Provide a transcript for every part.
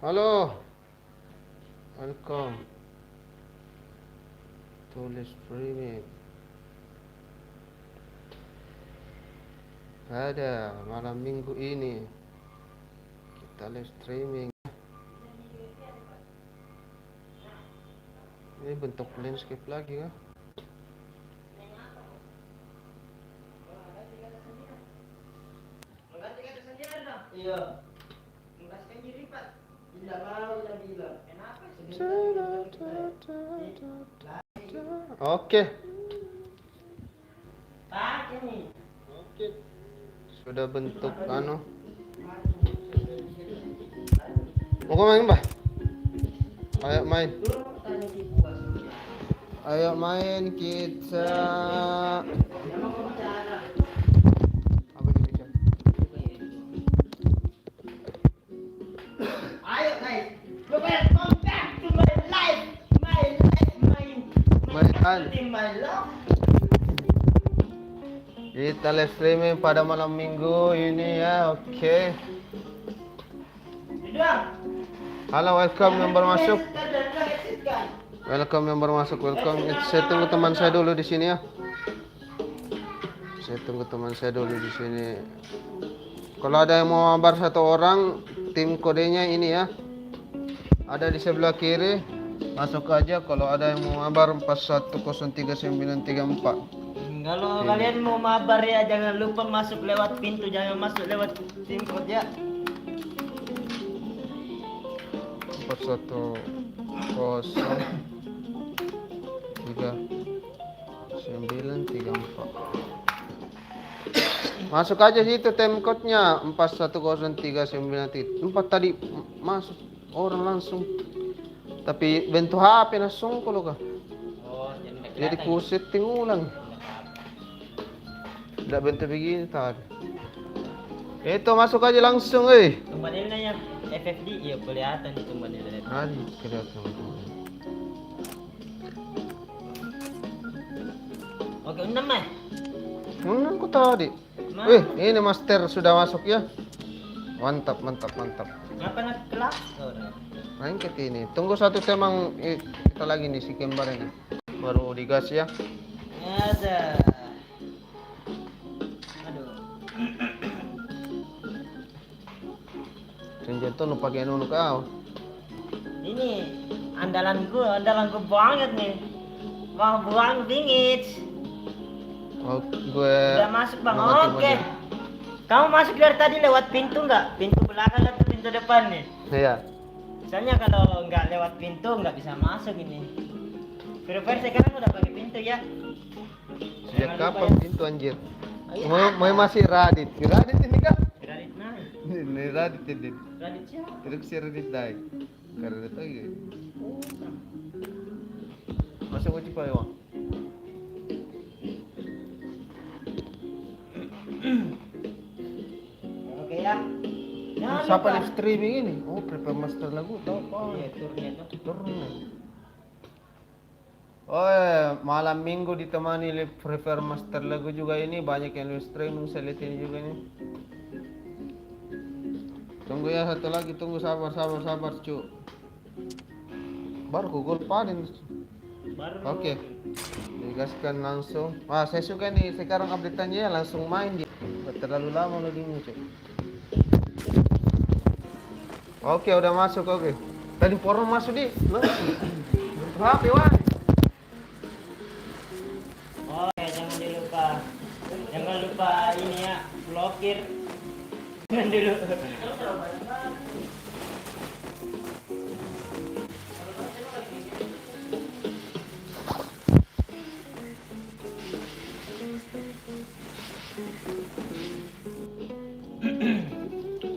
Halo, welcome to live streaming. Ada malam minggu ini kita live streaming. Ini bentuk landscape lagi kah? Iya. Mengasihkan diri, Pak. Tidak mau udah bilang. Kenapa sih? Oke. Pak, ini. Oke. Sudah bentuk anu. Mau main, Mbah? Ayo main. Ayo main kita. Apa ini bicara? Ayo, guys. Welcome back to my life. My love. Kita live streaming pada malam minggu ini ya, oke. Halo, welcome yang baru masuk. Welcome yang baru masuk, welcome. Saya tunggu teman saya dulu di sini ya. Saya tunggu teman saya dulu di sini. Kalau ada yang mau mabar satu orang, tim kodenya ini ya. Ada di sebelah kiri. Masuk aja kalau ada yang mau mabar 41039934. Kalau kalian mau mabar ya jangan lupa masuk lewat pintu, jangan masuk lewat tim code ya. 41039934. Masuk aja situ time code-nya 410399. 4 tadi masuk orang langsung. Tapi bentuk HP langsung kalau kah. Oh, Jadi ku setting ulang. Tidak bentuk begini tadi. Itu masuk aja langsung Tumbal nilainya FFD, iya kelihatan di tumbal nilai. Tadi kelihatan. Oke, 6 mah. Mana aku tadi? Wih, ini master sudah masuk ya. Mantap, mantap, mantap. Ngapa nak kelas? Main ke ini. Tunggu satu temang kita lagi nih si kembar ini. Baru digas ya. Ada. Aduh. Senjata nu pakai anu kau. Ini andalanku banget nih. Bang buang bingit. Oh, gue Udah masuk bang. mati Oke. mati. Kamu masuk dari tadi lewat pintu nggak? Pintu belakang atau pintu depan nih? Iya. Soalnya kalau nggak lewat pintu nggak bisa masuk ini. Free Fire sekarang udah pakai pintu ya. Sejak Jangan lupa kapan ya. pintu anjir? Ayo. Mau masih Radit. Radit ini kan? Radit nah. Ini Radit ini. Radit siapa? Itu si Radit dai. Karena itu lagi. Masa gue cepat ya? Oke ya. Jangan Siapa lupa. live streaming ini? Oh, prepare master lagu tau apa? Iya, turnya tuh. Turun. Oh, malam minggu ditemani live prepare master lagu juga ini, banyak yang live streaming, saya lihat ini juga nih. Tunggu ya satu lagi, tunggu sabar cu. Baru Google panen. Baru. Oke. Digaskan langsung. Wah, saya suka nih sekarang update-nya ya langsung main dia. Nggak terlalu lama loadingnya cu. Oke, udah masuk oke. Tadi porno masuk di. HP wah. Oh, ya, jangan lupa ini ya, blokir. Jangan dulu.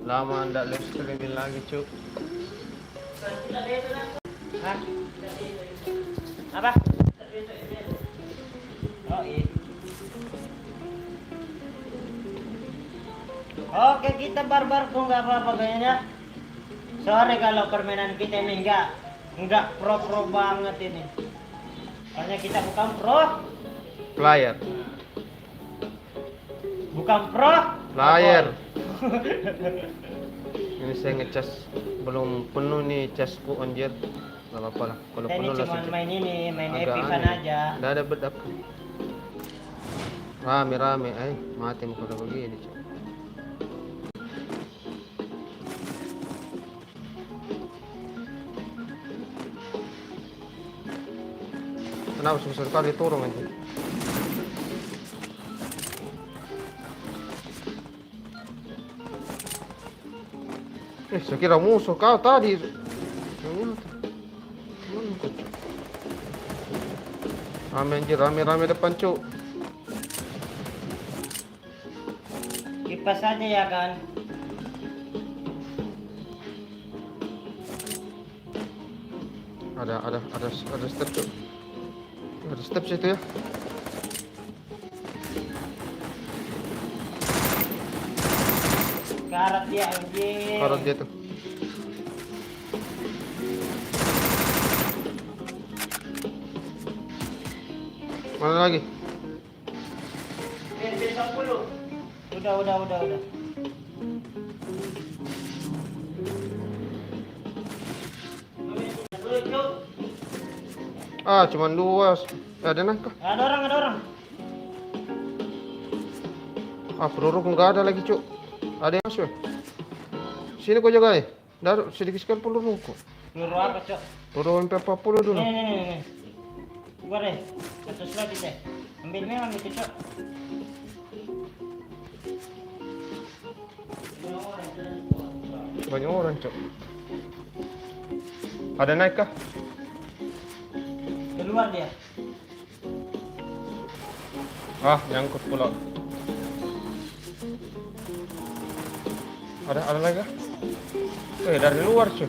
Lama ndak live streaming lagi cu. Hah? Apa? Oh iya. Oke, kita barbar kok nggak apa-apa kayaknya. Sorry kalau permainan kita ini nggak pro banget ini. Soalnya kita bukan pro. Player. Bukan pro. Player. Ini saya ngecas belum penuh nih casku anjir. Gak apa-apa lah. Kalau Kita ini penuh cuma langsung main ini, main agak Epivan aneh. aja. Nggak ada bedap. Rame-rame, mati muka udah begini cuy. Kenapa susah sekali turun aja? Saya kira musuh kau tadi. Ternyata. Rame anjir, rame-rame depan cuk. Kipas aja ya kan. Ada step cuk. Ada step situ ya. Karat dia anjing. Karat dia tuh. Mana lagi? Udah. Cuman dua. Ada nangka. Ada orang. Peluru nggak ada lagi cuk. Ada yang masuk. Sini kau jaga ya. Daru sedikit sekali peluru kok. Peluru apa, Cok? Peluru MP40 dulu. Nih. Gua deh. Satu lagi deh. Ambil memang itu, Cok. Banyak orang cuk. Ada naik kah? Keluar dia. Nyangkut pula. Ada lagi kah? Dari luar cuy.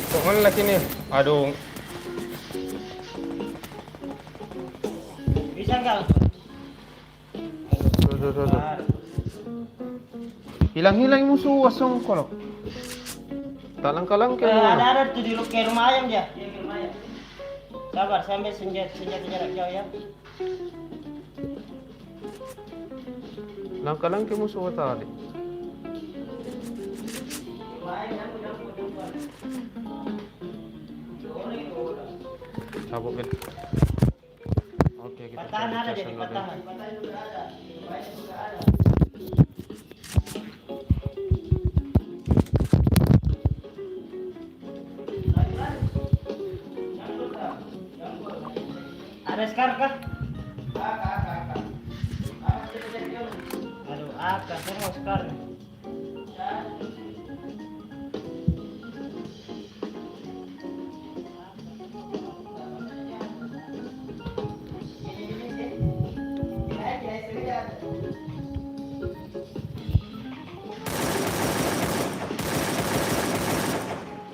Kok mana lagi nih? Aduh. Bisa enggak? Tuh. Hilang musuh wasong kolok. Tak langkah-langkah. Ada tuh di rumah ayam dia. Sabar, sambil senjata jarak jauh ya. Langkah-langkah musuh tadi. Cabut kan. Oke, kita Patahan ada cari jadi dulu. patahan. Ada Scar kah? Aduh, saya mau Scar.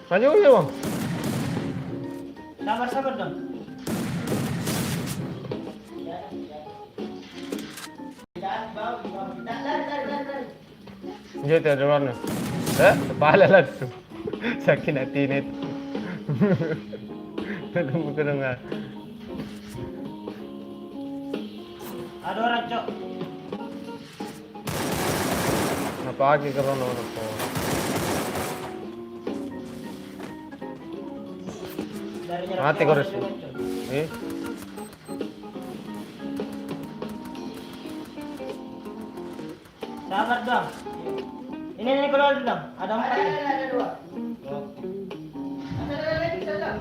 Maju ya bang. Sabar dong. Jadi ada warna. Kepala lah tu. Sakit hati ni. Bukan dengar. Ada orang, Cok. Apa lagi kerana apa? Dari jarak Mati jauh kau ada resu. juga, Cok. Sabar dong. Ini keluar dulu dong. Ada 4 nih. Ada 2. Ada lagi satu.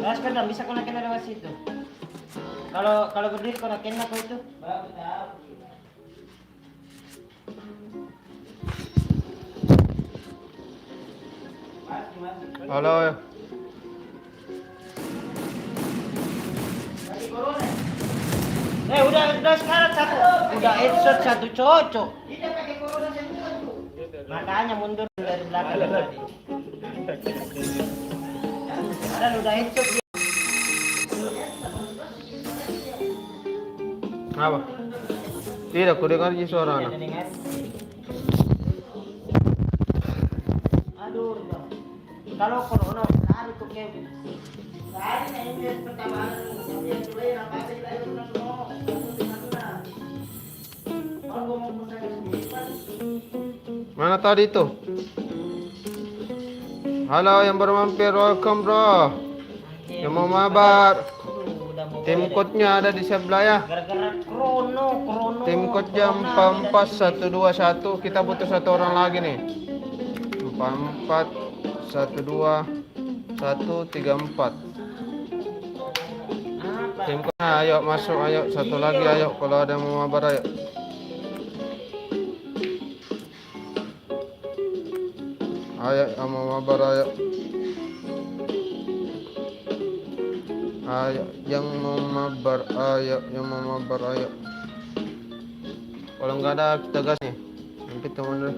Raskan dong, bisa kena lewat situ. Kalau berdiri kena kau itu. Halo ya. Udah sekarang satu. Udah headshot satu cocok. Makanya mundur dari belakang tadi. Dan udah headshot dia. Apa? Tidak, aku dengar je suara Tidak anak. dengar. Aduh, no. Kalau kono lari tuh Kevin. Lari na ini pertama. Yang tuloy na pati tayo na no. Aku mau pesan Mana tadi itu? Halo yang baru mampir, welcome bro. Yang mau mabar. Tim code-nya ada di sebelah ya. Gara-gara krono. Tim code jam 44121. Kita butuh satu orang lagi nih. 4412134. Tim code, ayo masuk, ayo satu lagi, ayo kalau ada yang mau mabar ayo. Ayo yang mau mabar ayo. Ayo yang mau mabar ayo, yang mau mabar ayo. Kalau nggak ada kita gas nih. Nanti teman dulu.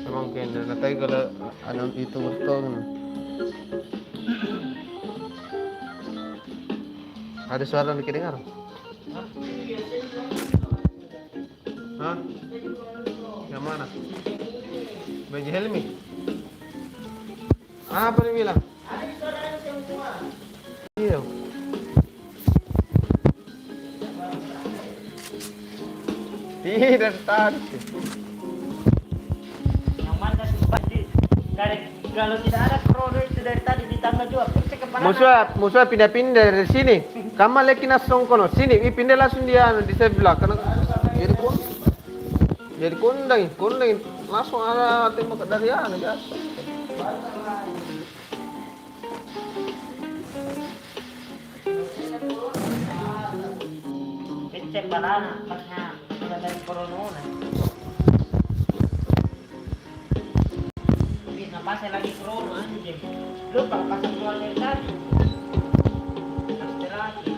Emang kayaknya nanti kalau anak itu bertong. Ada suara yang dengar? Hah? Yang mana? Baju Helmi? Apa dia bilang? Iya. Tidak tadi. Yang mana sih pasti dari kalau tidak ada krono itu dari tadi ditambah juga percek kepada Musuh pindah-pindah dari sini. Kamu lagi nasong kono sini, pindah langsung dia di sebelah karena jadi kundang langsung ada tembak dari anak ya. percek balana pasnya ada dari krono na. Bisa pasnya lagi krono anjing. Lupa pasang keluar dari tadi. Pasti lagi.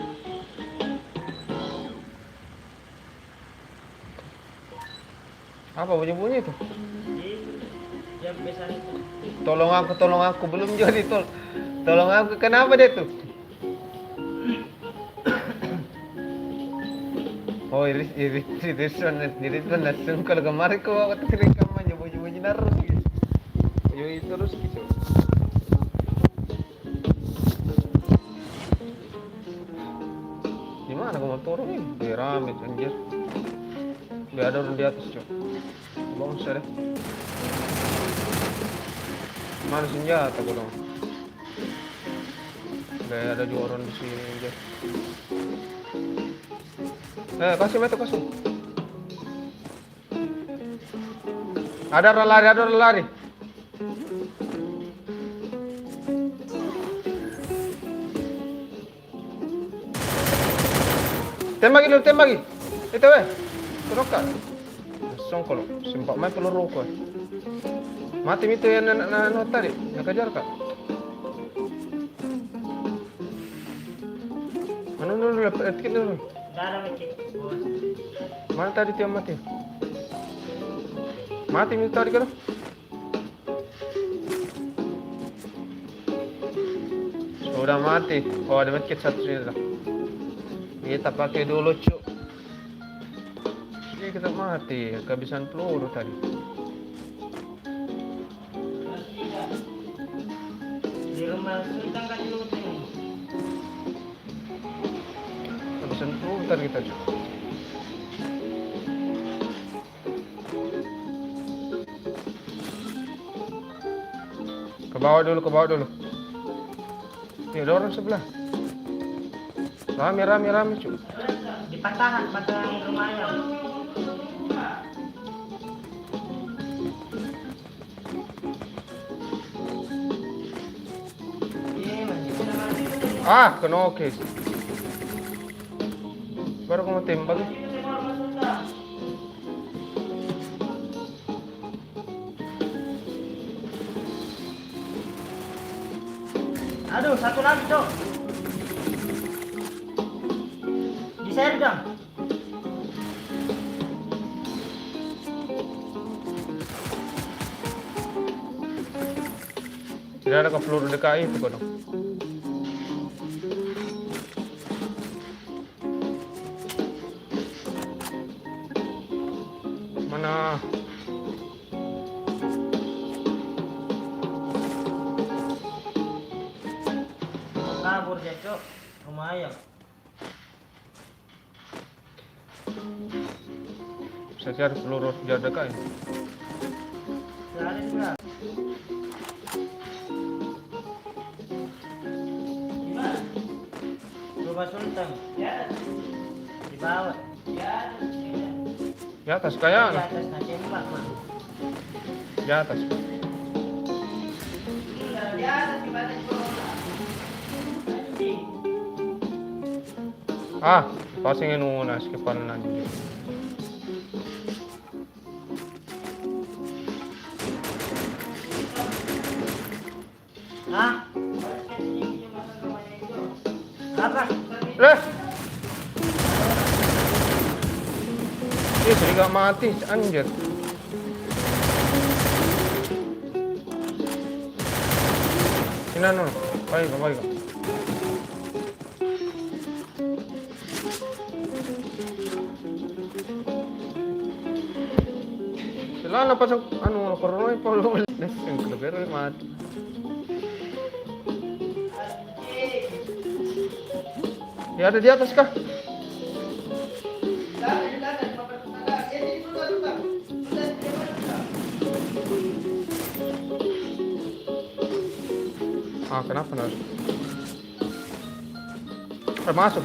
Apa bunyi-bunyi itu? Yang besar itu. Tolong aku belum jadi tolong aku kenapa dia tuh? Oh iris langsung kalau kemarin kau waktu rekaman bunyi terus gitu. Bunyi terus gitu. Gimana kau mau turun ini? Dia rame anjir. Biar ada orang di atas cok. Bangsa deh. Mana senjata kau dong? Gak ada juga orang di sini aja. Kasih metu kasih. Ada orang lari. Tembak lagi. Itu Turukan. Songkol. Sempat main peluru kau. Mati itu yang nak tadi. Nak kejar kak. Mana dulu etik dulu. Gak ada mencik. Mana tadi tiap mati? Mati itu tadi kan? Sudah mati. Oh ada medkit satu sudah. Kita pakai dulu cuk. Ini kita mati. Kehabisan peluru tadi. Di rumah sultan kan looting. Kehabisan peluru tadi kita cuk. Ke bawah dulu. Ini ada orang sebelah. Rame cuk. Di patahan rumah ayam. Kena oke. Baru kamu tembak. Aduh, satu lagi dong. Di share dong. Tidak ada ke peluru DKI itu kok dong. Mana? Kabur dia, Cok. Rumah ayam. Saya cari peluru senjata DKI. Cari juga. Di mana? Rumah Sultan. Ya. Di bawah. Ya. Di atas kayak Di atas tembak, Mak. di atas. Di atas di mana, Cok? Ah, pasingin muna skipal na dito. Hah? Apa? Saya gak mati, anjir. Sini no, baik. Sila na pasang kornoy Paulo. Yang kedua mati. Ya ada di atas kah? Ah, kenapa nak? Masuk.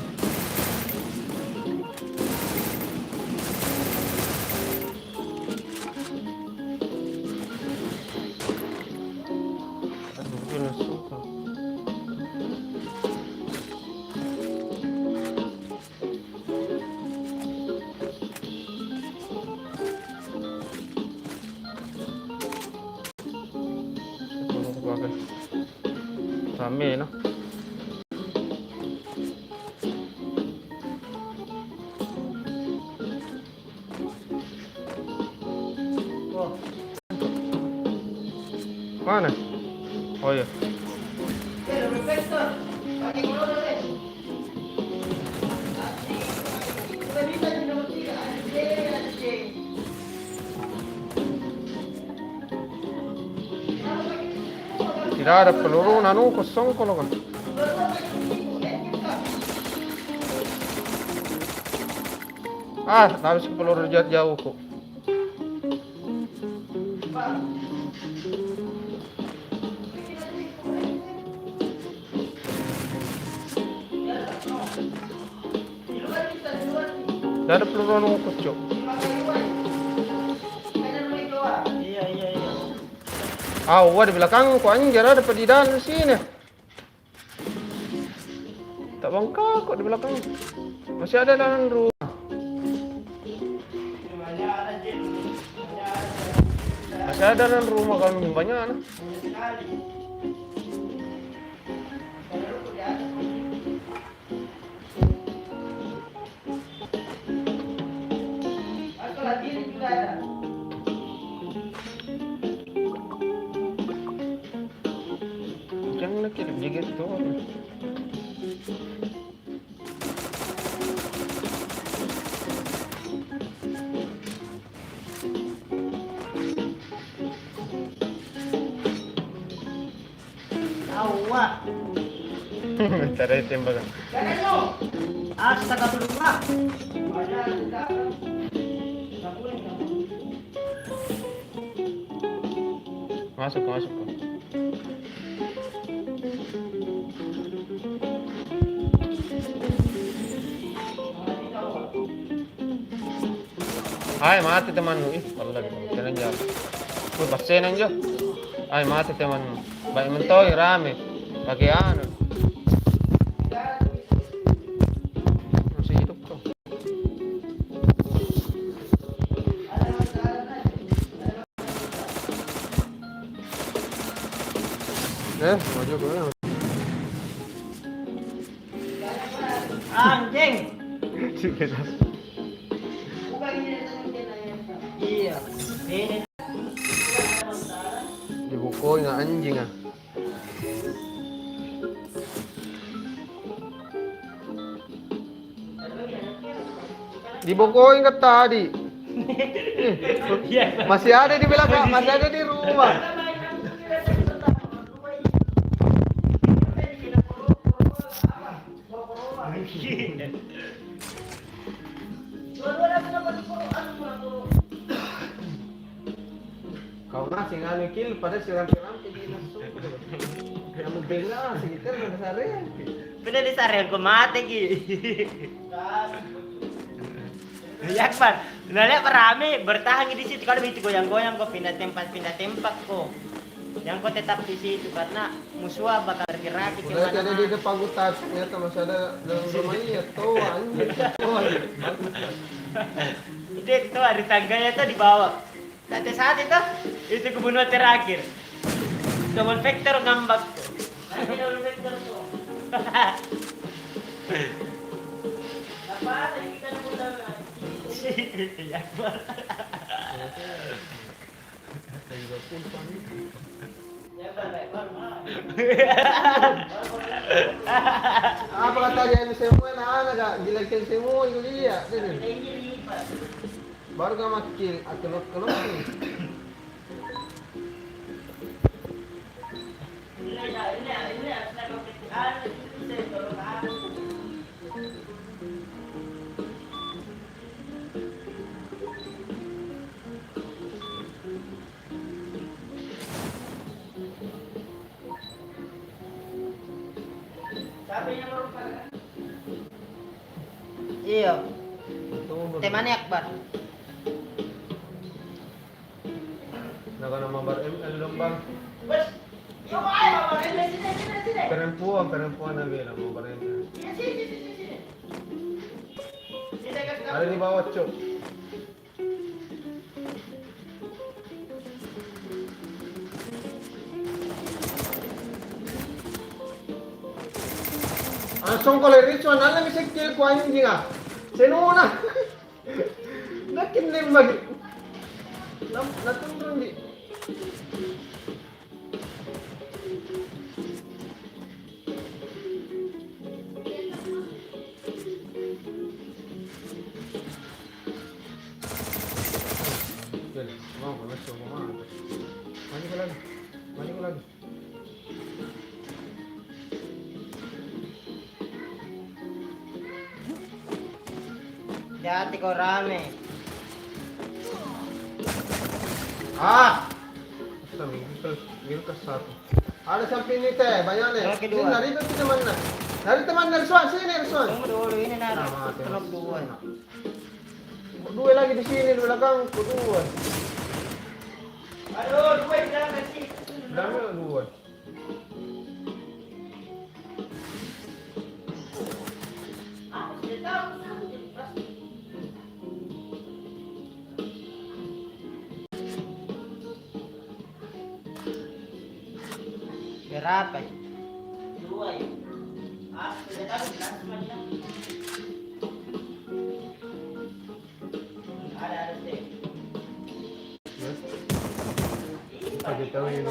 Aduh, jelas suka. Rame no. Oh, Mana? Oh iya. Tidak ada peluru nanu kosong kalau kan. Ah, habis peluru jauh kok. Tidak ada peluru nanu kosong. iya. Ah, wah di belakang kok anjir ada di dalam sini. Tak bangka kok di belakang. Masih ada dalam rumah. Masih ada dalam rumah kami banyak anak. Jangan lagi jigit tu. Awak. Tarik tembakan. Astagfirullah. Masuk. Ay, mati temanmu. Ih, wallahi. Jangan jauh. Wih, pasen aja. Ay, mati temanmu. Baik mentoy, rame. Pakai anu. Masih hidup kok. Maju gue. Anjing. Iya. Ini Dibukuin anjing ah. Dibogohin ka tadi. Iya. Masih ada di belakang, masih ada di rumah. Kau ngasih nganu kill pada siram-siram ke dinas. Kamu bela sekitar pada sare. Pila di sarel ko mate ki. Ya Akbar, nalya parami bertahan di situ kalau itu goyang-goyang ko pindah tempat ko. Yang kau tetap di situ karena musuh bakal bergerak ke Udah ada mana. di depan hutan, ternyata masih ada dalam rumah iya tuh anjing. Itu ada tangganya tuh di bawah. Tapi saat itu kebunuhan terakhir. Double vector ngambak tuh. Nanti double vector tuh. Apa tadi kita udah ya Akbar. Apa kata dia semua nah agak gila-gila semua itu dia. Baru gak makil, kelok nih. Iya. Temane Akbar. Naga nama bar ML dong bang. Bos, yo ayo Bang, sini. Perempuan na bela mau bar ML. Sini. Ada di bawah cok. Langsung kalau ritual nala bisa kill ko anjing ah. Senuna. Nakin lim bagi. Natundun di. Mau ko masuk mo. Mandi ko lagi. Hati kau rame. Ah. Minta satu. Ada samping ini teh, banyak nih. Yang kedua. Ini dari itu teman nah. Dari teman dari Swan, sini Swan. Tunggu dulu ini nara. Sama, Kenop dua. Dua lagi di sini di belakang, dua. Aduh, dua di dalam sih. Dami dua. Berapa? Dua ya. Sudah tahu semua dia. Ada deh. Pagi tahu ini.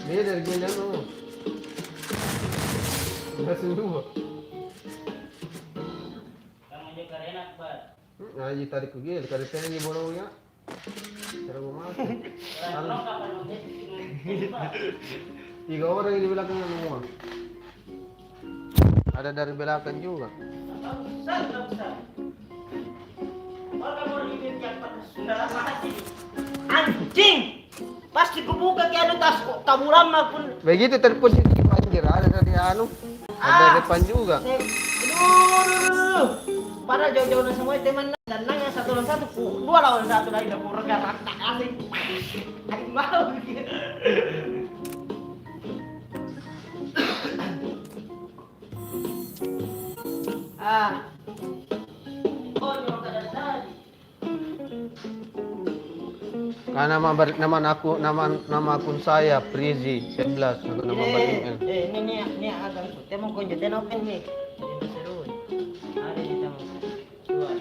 Dia dari gila no. Masih dua. Kamu juga enak, Pak. Ngaji tarik ke gila, tarik tadi bolongnya. Cara gua masuk. Kalau kapan udah 3 orang yang di belakang semua. Ada dari belakang juga. Anjing! Pasti kubuka ke anu tas kamu lama pun. Begitu terpositif anjir, ada dari anu. Ada depan juga. Aduh. Padahal jauh-jauh na semua teman dan nanya satu lawan satu, dua lawan satu lagi udah pura gerak tak asing. Aku mau. Oh, nyok dari tadi. Karena nama akun saya Prizi 11 nama email. Ini agak temo konjo teno open mic. Ada di tamo. Dua.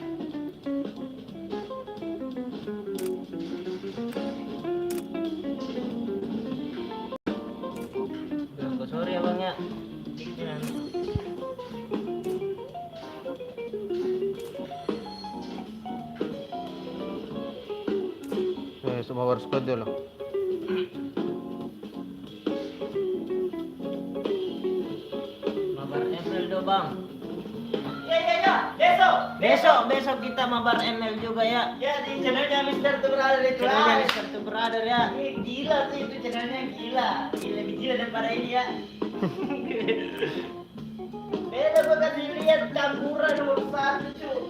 masuk power squad dulu. Mabar ML do bang. Ya. Besok kita mabar ML juga ya. Ya di channelnya Mr. To Brother itu. Channelnya Mr. To Brother ya. Gila sih itu channelnya gila. Lebih gila daripada ini ya. Beda gua kasih lihat campuran nomor 1 cuy.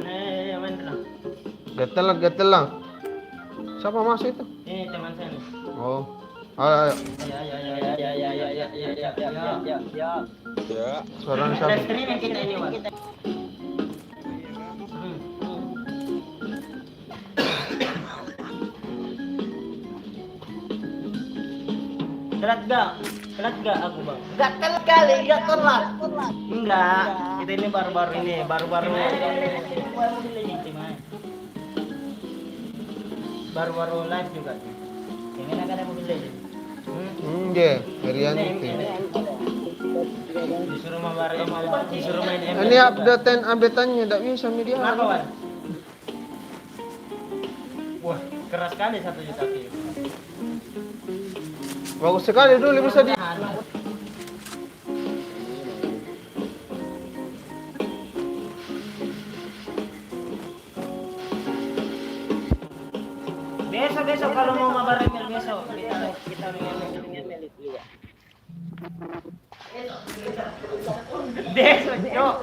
Yang main tenang. Gatel lang. Siapa masuk itu? Ini teman saya nih. Oh. Ayo. Ya. Suara Live siapa? streaming kita ini, Wan. Telat gak aku bang? Gatel kali, gak telat. Enggak, kita ini baru-baru ini. Baru-baru live juga. Yang enak ada mobil legend. Iya, harian itu. Disuruh mabar ML, disuruh main ML. Ini updateannya enggak bisa media. Kenapa, Wan? Wah, keras sekali 1 juta view. Bagus sekali dulu bisa di. Besok kalau mau mabar ML besok kita ML juga. Besok, Cok.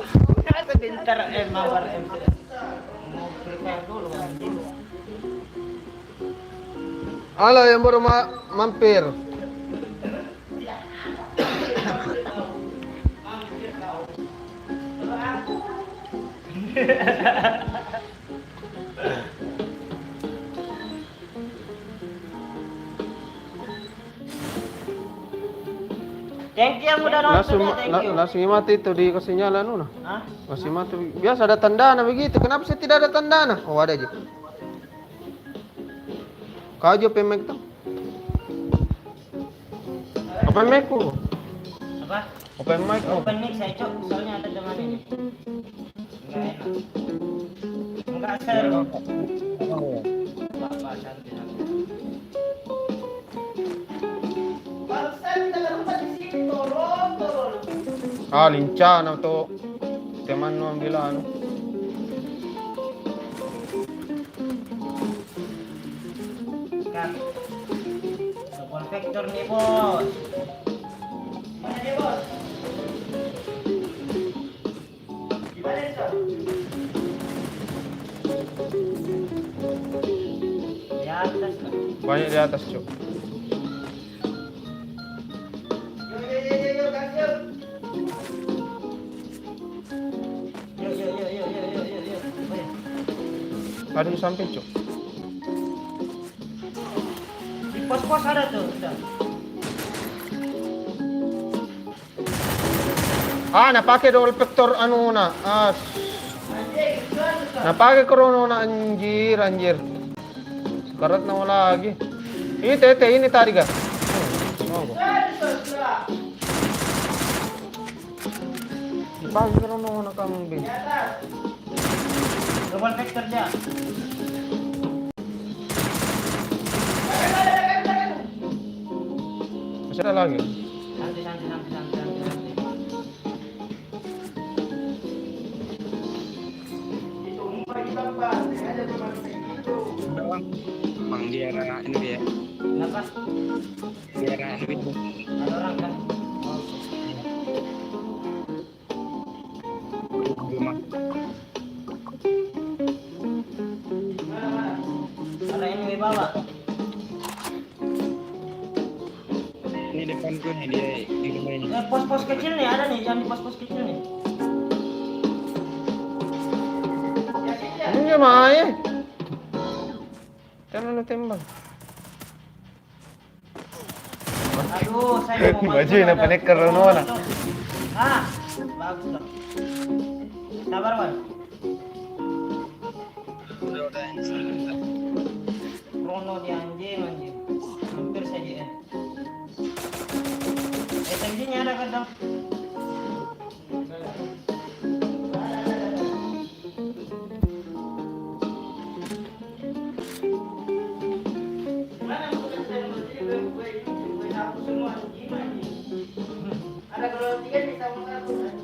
Sebentar mabar ML. Mau prepare dulu anjing. Halo yang baru mampir. Thank you yang udah nonton ya, thank you. Langsung mati itu dikasih nyala nuna. Hah? Masih mati. Biasa ada tandana begitu. Kenapa sih tidak ada tandana? Oh ada aja. Kau aja pemek tuh. Open mic ku. Apa? Open mic. Open mic saya cok, soalnya ada teman ini. Enggak enak. Enggak seru. Bapak santai. Lincana tuh. Teman nu bilang. Kan. Telepon vektor nih, Bos. Mana dia, Bos? Gimana itu? Di atas lah. Banyak di atas, Cuk. Yo, kasih. Yo. Ada di samping, Cuk. Di pos-pos ada tuh, udah. Napake double vector anu na. Napake krono na anjir. Karat na wala lagi. Ini tadi ga. Napake krono na kambing. Double vector dia. Masih ada lagi. Santai. Bang di era ini ya. Kenapa? Di era ini. Ada orang kan? Rumah. Ada ini bawa. Ini depanku nih dia di rumah ini. Pos-pos kecil nih ada nih, yang di pos-pos kecil nih. Ini main. Jangan tembak. Aduh, saya mau Baju ini apa nih krono na. Bagus lah. Sabar, Wan. Udah ini. Krono di anjing. Hampir saja ya. SMG-nya ada kan dong?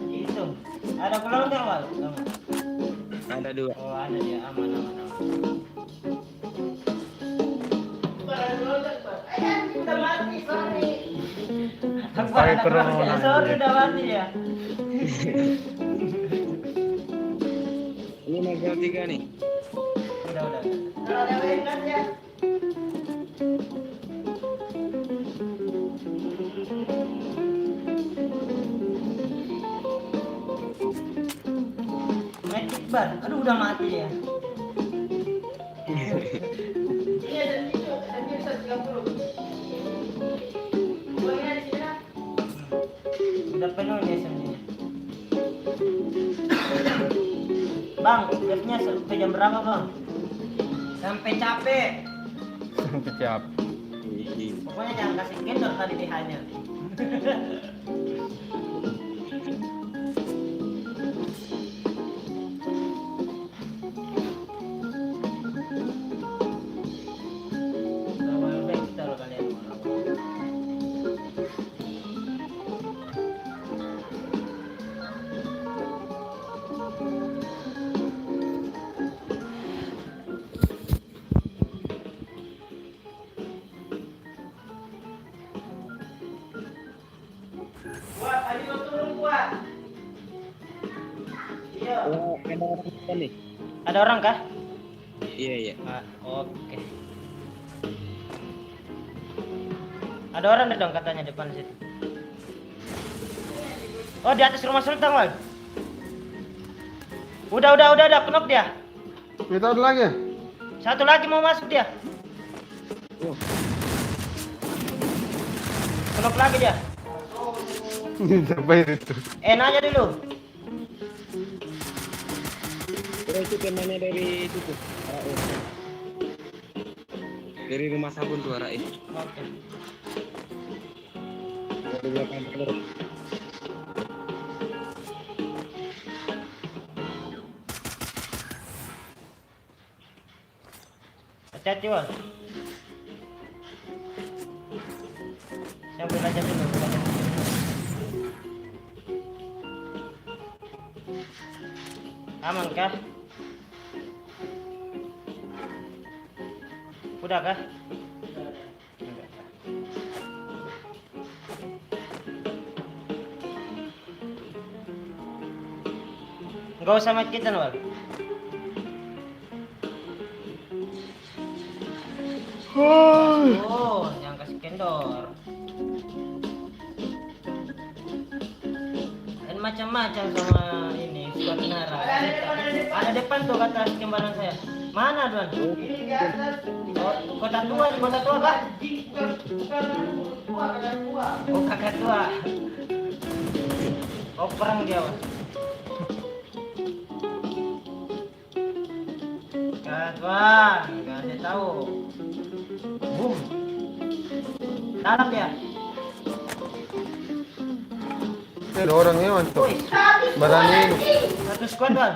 Itu. Ada pulau nggak Wal? Ada 2. Oh ada dia aman aman aman. Pakai corona. Sorry udah mati ya. Ini Marvel 3 nih. Udah. Magic bar. Aduh udah mati ya. Udah penuh ya sebenarnya. Bang, liftnya sampai jam berapa bang? Sampai capek. Kecap. Pokoknya jangan kasih kendor tadi di hanya. Sama baik kita loh kalian. Wah, tadi mau turun kuat. Iya. Oh, ada orang depan nih. Ada orang kah? Iya. Ah, oke. Ada orang deh dong katanya depan situ. Oh, di atas rumah Sultan, Wal. Udah, knock dia. Itu ada lagi. Satu lagi mau masuk dia. Oh, Knock lagi dia. Siapa itu? Aja dulu. kira itu temannya dari itu tuh. RAE. Dari rumah sabun tuh RAE. Oke. Dari belakang telur. Hati-hati, Wal. Saya belajar dulu. Aman kah? Udah kah? Enggak usah makitan, Wal. Oh, jangan kasih kendor. Dan macam-macam sama ini suatu nara. Ada depan tuh kata kembaran saya. Mana Tuan? Oh, kota tua nih, kota tua kah? Oh, kakak tua. Oh, perang dia, Wak. Kakak tua, nggak ada tahu. Boom. Dalam dia. Ada orang hewan tuh. Wih, Berani. satu squad, Tuan.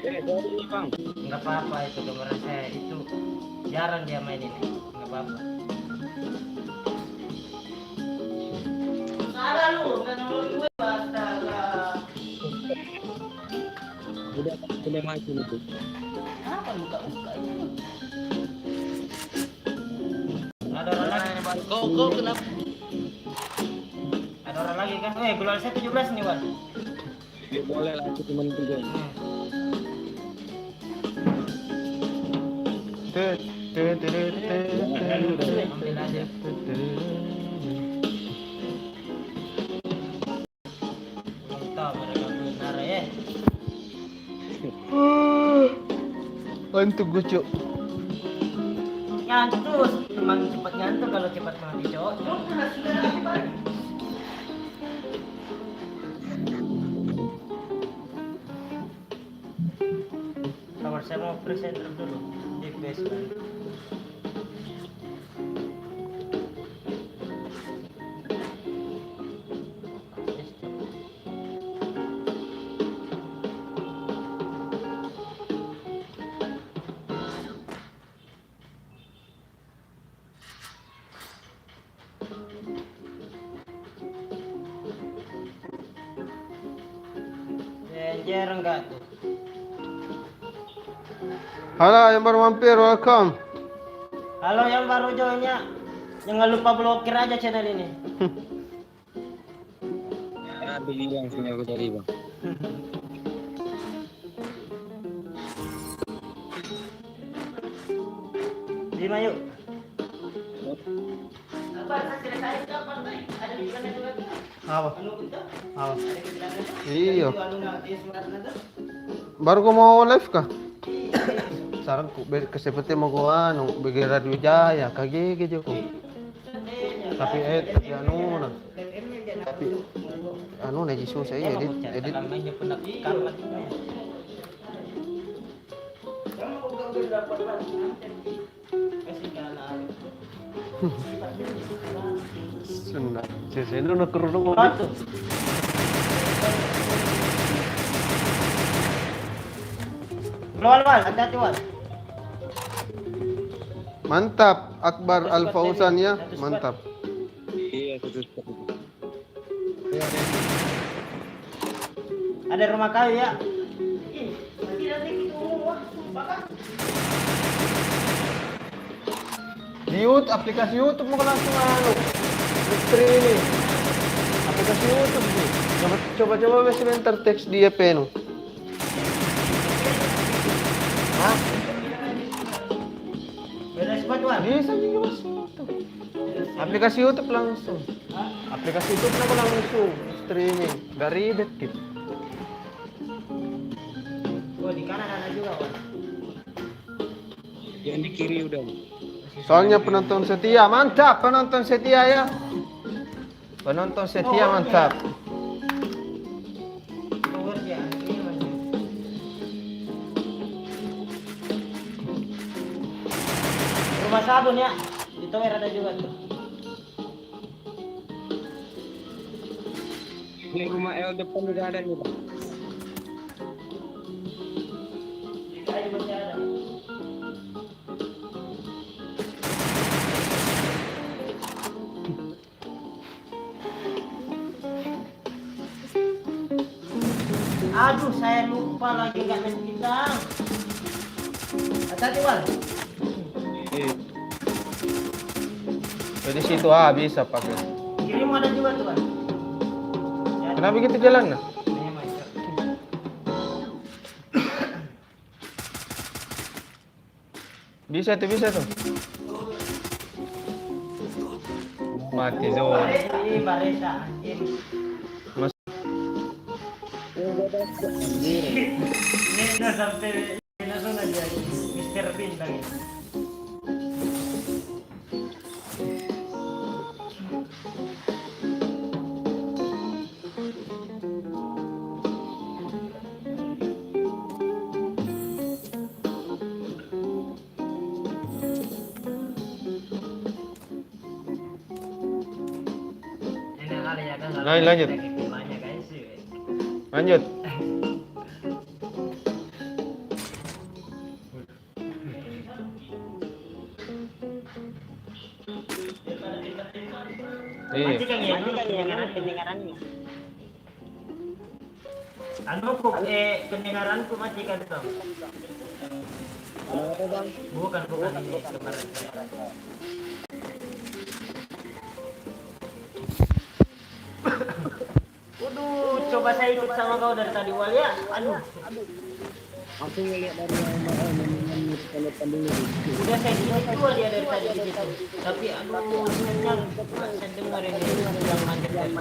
Dari ini bang. Nggak apa-apa itu gambaran saya itu jarang dia main ini. Nggak apa-apa. Salah lu, kan lu astaga. Udah maju itu. Apa buka-buka ini? Ada orang lagi. Kau kenapa? Ada orang lagi kan? Gelar saya 17 nih, Wan. Ya boleh lah, aku cuma 3. Ambil aja. Belum tahu mereka benar ya. Untuk gucuk. Ngantuk, teman cepat ngantuk kalau cepat mati cowok. Kamar saya mau presenter dulu. Dip. best man. Danger enggak tuh? Halo, yang baru mampir, welcome. Halo yang baru joinnya, jangan lupa blokir aja channel ini. Ya, bilang sini aku cari bang. Lima yuk. Apa? Apa? Iya. Baru ko mau live kah? Sarang ko kesepete mo ko ano, bigay Radio Jaya, kagege jo ko. Tapi anu na. Tapi anu na Jesus saya edit. Sunnah. Seseno na kurunong mo. Wal, hati-hati Wal. Mantap, Akbar Al Fauzan ya, mantap. Iya, terus. Ada rumah kayu ya. Di YouTube, aplikasi YouTube mo ko langsung ano, streaming. Aplikasi YouTube sih. Coba sebentar teks dia penuh. Hah? Beda spot Wal. Bisa juga mas. Aplikasi YouTube langsung. Aplikasi YouTube na ko langsung streaming. Gak ribet gitu. Oh di kanan ada juga Wal. Yang di kiri udah. Soalnya penonton setia, mantap penonton setia ya. Penonton setia mantap. Power dia. Ini masih. Rumah sabun ya. Di tower ada juga tuh. Ini rumah L depan udah ada nih bang. Di kayu masih ada. Aduh, saya lupa lagi nggak main bintang. Hati-hati Wal. Jadi situ bisa pakai. Kiri mau ada juga tuh Wal. Ya, Kenapa gitu jalan nah? ini master. Bisa tuh. Mati zone. Baresa anjir. Mas Ini udah sampai langsung aja Mr. Bintang. Lanjut. Lanjut. Iya. Pendengarannya. Anu ku pendengaranku masih kan tuh. Apa bang? Bukan ini kemarin. Waduh, coba saya ikut sama kau dari tadi Wal ya. Aduh. Aku ngeliat dari yang telepon dulu. Udah saya dua dia dari tadi di situ. Tapi aduh, sinyal saya dengar ini yang lanjut dari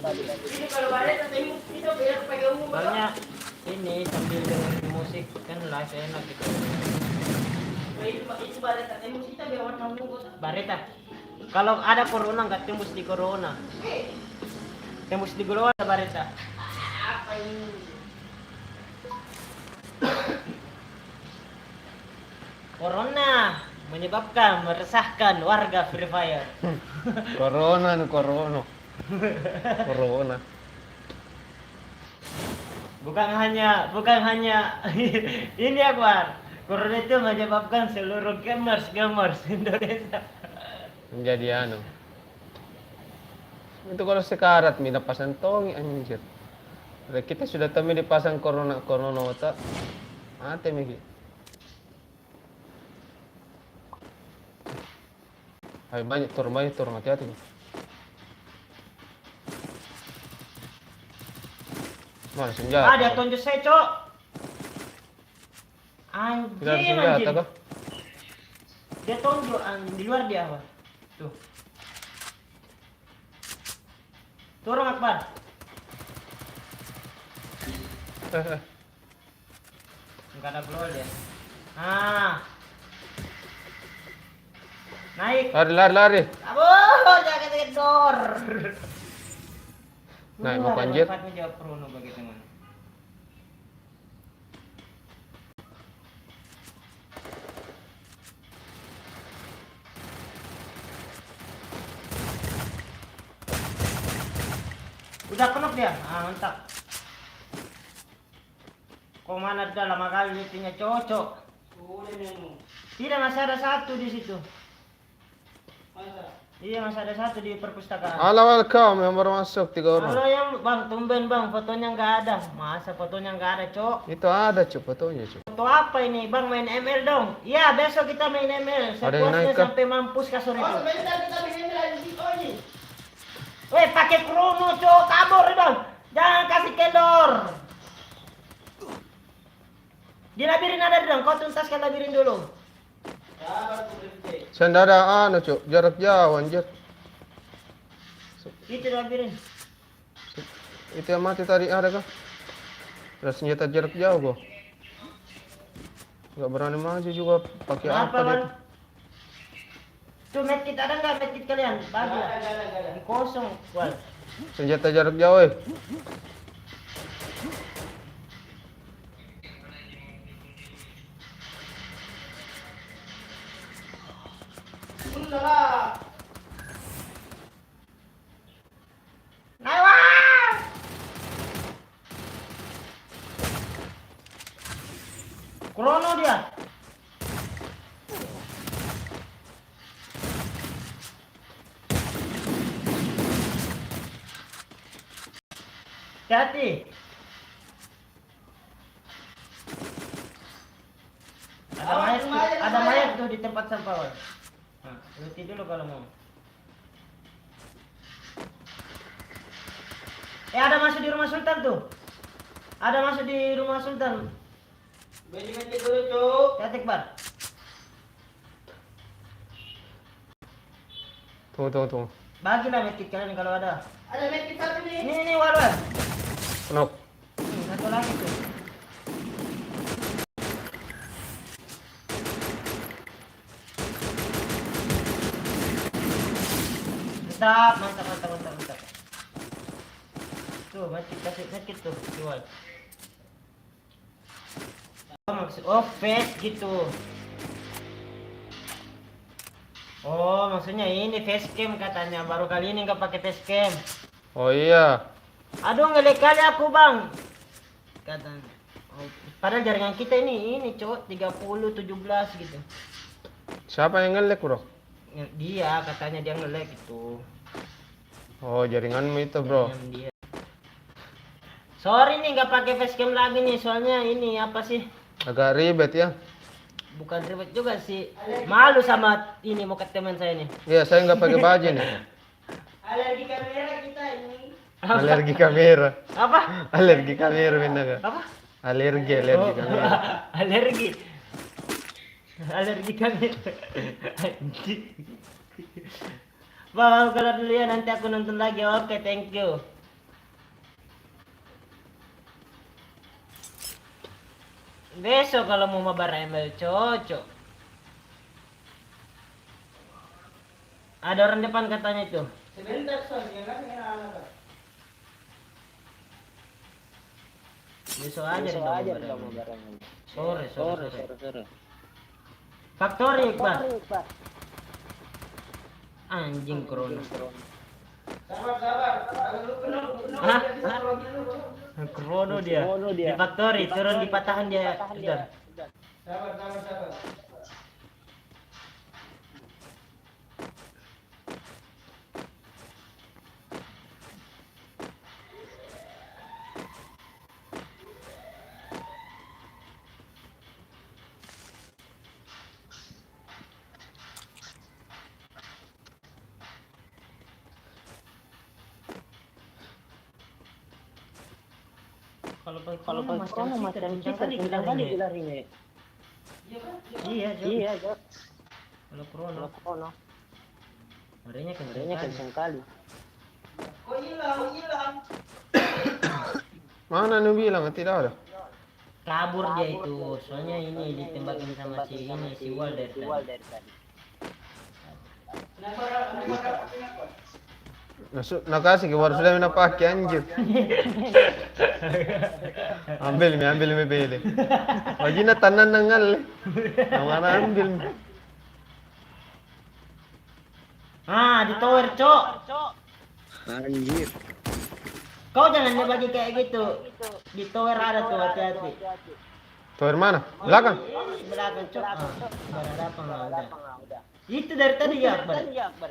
tadi. Ini kalau balik nanti kita biar pakai umum. Soalnya ini sambil dengerin musik kan live enak gitu. Itu bareta tembus kita biar warna ungu. Bareta. Kalau ada corona nggak tembus di corona. Tembus di corona bareta. Apa ini? Corona menyebabkan meresahkan warga Free Fire. Corona. Corona. Bukan hanya ini Akbar. Corona itu menyebabkan seluruh gamers Indonesia. Menjadi anu. Itu kalau sekarat mina pasang tongi anjir. Kita sudah tahu dipasang corona otak. Ate miki. Hai banyak tur hati-hati. Mana senjata? Ah, dia tunjuk saya, Cok. Tidak ada senjata Anjing. kah? Dia tunjuk anjing di luar dia apa? Tuh. Turun Akbar. Enggak ada blow dia. Ah. Naik. Lari. Aduh, jangan gedor. Naik mau anjir. Tempatnya jawab Bruno bagi teman. Udah penuh dia. Ah, mantap. Komandan udah lama kali lihatnya cocok. Tidak, masih ada satu di situ. Iya, masih ada satu di perpustakaan. Halo, welcome yang baru masuk 3 orang. Halo yang bang, tumben bang, fotonya nggak ada. Masa fotonya nggak ada, Cok? Itu ada fotonya cuk. Foto apa ini, bang? Main ML dong? Iya, besok kita main ML. Ada yang naik Sepuasnya kah? sampai mampus kasur itu. Weh, pakai krono, Cok, kabur bang. Jangan kasih kendor. Di labirin ada dong, kau tuntaskan labirin dulu. Saya ndak ada anu cuk, jarak jauh anjir. Itu labirin. Itu yang mati tadi ada kah? Ada senjata jarak jauh gua. Gak berani maju juga pakai apa Kenapa, bang? dia? Tuh, medkit ada nggak medkit kalian? Bagi lah. Kosong, wal. Senjata jarak jauh. Nawar! Krono dia. Hati-hati. Ada mayat tuh di tempat sampah, Wan. Nah, luti dulu kalau mau. Ada masuk di rumah Sultan tuh. Ada masuk di rumah Sultan. Beli dulu, Cuk. Hati, Bar. Tunggu. Bagilah medkit kalian kalau ada. Ada medkit satu nih. Ini Wan. Kenok. Satu lagi tuh. Mantap. Tuh, kasih medkit tuh, jual. Face gitu. Oh, maksudnya ini facecam katanya. Baru kali ini nggak pakai facecam. Oh iya. Aduh, ngelek kali aku, Bang. Katanya. Oh, padahal jaringan kita ini cowok 30-17 gitu. Siapa yang ngelek, Bro? Dia katanya dia ngelek itu. Oh, jaringanmu itu, Bro. Jaringan dia. Sorry nih nggak pakai facecam lagi nih, soalnya ini apa sih? Agak ribet ya. Bukan ribet juga sih. Malu sama ini muka teman saya nih. Iya, saya nggak pakai baju nih. Alergi kamera kita ini. Alergi kamera. Apa? Alergi kamera benar nggak? Apa? Alergi Oh, kamera. alergi. Alergi kamera. Anjing. Bang, aku keluar dulu ya, nanti aku nonton lagi. Oke, thank you. Besok kalau mau mabar ML cocok. Ada orang depan katanya itu. Sebentar, Son. Jangan anak. Besok aja kita mabar ML. Sore. Factory, Iqbal. Anjing corona. Hah? Krono dia. Di factory, turun di patahan dia. Udah. Kalau Krono macam kita kencang kali larinya. Iya, Jok. Kalau Krono larinya kencang kali. Oh hilang. Mana nu bilang tidak ada? Kabur dia itu, soalnya ini ditembakin sama si Walder tadi. Nakasih ke baru sudah pakai anjir. Ambil mi beli. Lagi na tanan nangal. Mana ambil mi. Di tower, Cok. Anjir. Kau jangan dia bagi kayak gitu. Di tower ada tuh, hati-hati. Tower mana? Belakang. Belakang, Cok. Baru datang lah udah. Itu dari tadi ya, Akbar.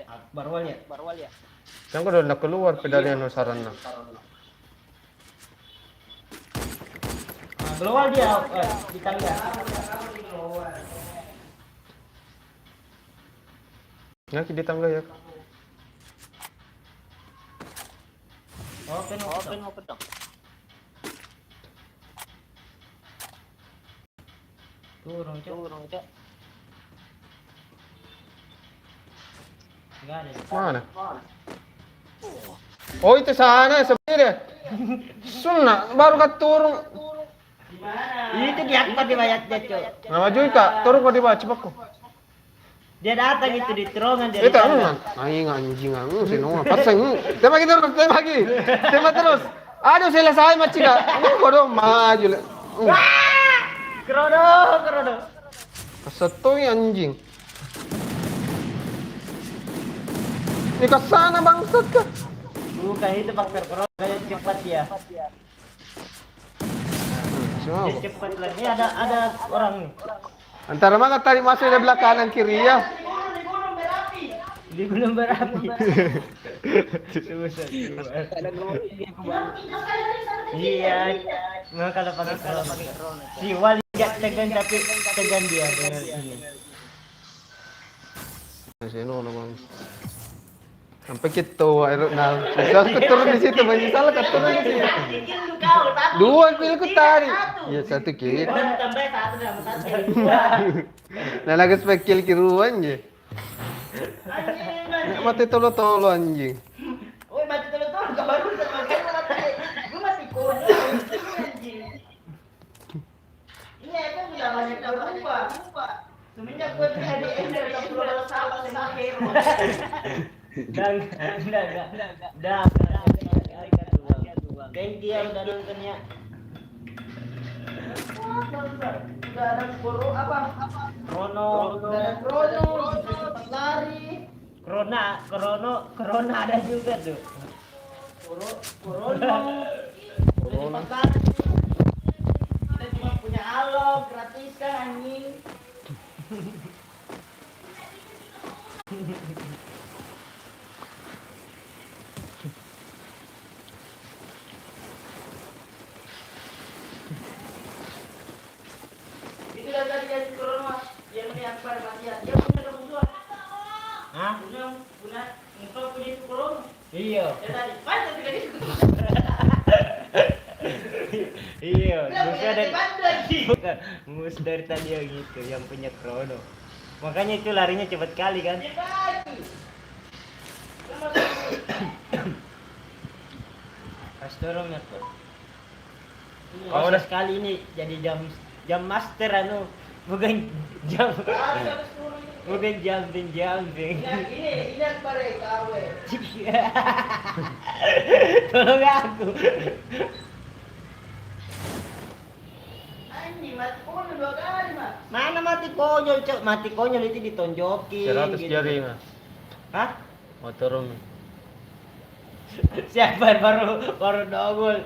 Akbar Wal ya. Yang kedua nak keluar pedalian sarana. Keluar dia di tangga. Yang di tangga ya. Open. Turun, Cok. Enggak ada. Mana? Oh itu sana sebenarnya. Sunnah baru kat turun. Itu di Akbar di bayatnya, Cok. Nama Juika turun kau dibaca cepatku. Dia datang itu di terowongan dia. Itu anjing senong pasang. Tembak terus. Aduh selesai macam kau dong maju. Krono. Setoy anjing. Ini ke sana bangsat kah? Bukan itu faktor Krono kayak cepat ya. Siapa? Dia cepat lagi. Ini ada orang nih. Antara mana tadi masuk di belah kanan kiri ya? Di gunung berapi. Iya. Nah, kalau pakai Krono. Si Wali gak tegan tapi tegan dia dengan ini. Sino naman. Sampai gitu, nah, bisa keturun di situ, menyesal keturun di situ. Dua pil ku tadi. Iya satu kiri. Tambah satu. Nah lagi spekil kiruan je. Mati tolo anjing. Oh, mati tolo-tolo baru sebagai mata. Gue masih kode anjing. Iya, kan udah banyak berubah. Semenjak gue pindah di Ender, tak perlu balas sahabat sama hero. Dah. Thank you yang udah nonton ya. Udah ada guru apa? Krono, Sempat lari. Corona ada juga tuh. Corona. Kita cuma punya alog gratis kan anjing. Itu dah tadi dari corona yang ini Akbar mati ya. Dia punya musuh. Hah? Punya musuh punya corona. Iya. Ya tadi, mana tadi tadi? Iya, Bukan. mus dari tadi yang gitu, yang punya Krono. Makanya itu larinya cepat kali kan? Pas dorong ya tuh. Oh, udah sekali ini jadi jam master bukan jumping. Ini Akbar KW. Tolong aku. Anjing, mati pun 2 kali, Mas. Mana mati konyol, Cok? Mati konyol itu ditonjokin. 100 gitu. jari mah. Hah? Mau turun. Siapa baru dongol.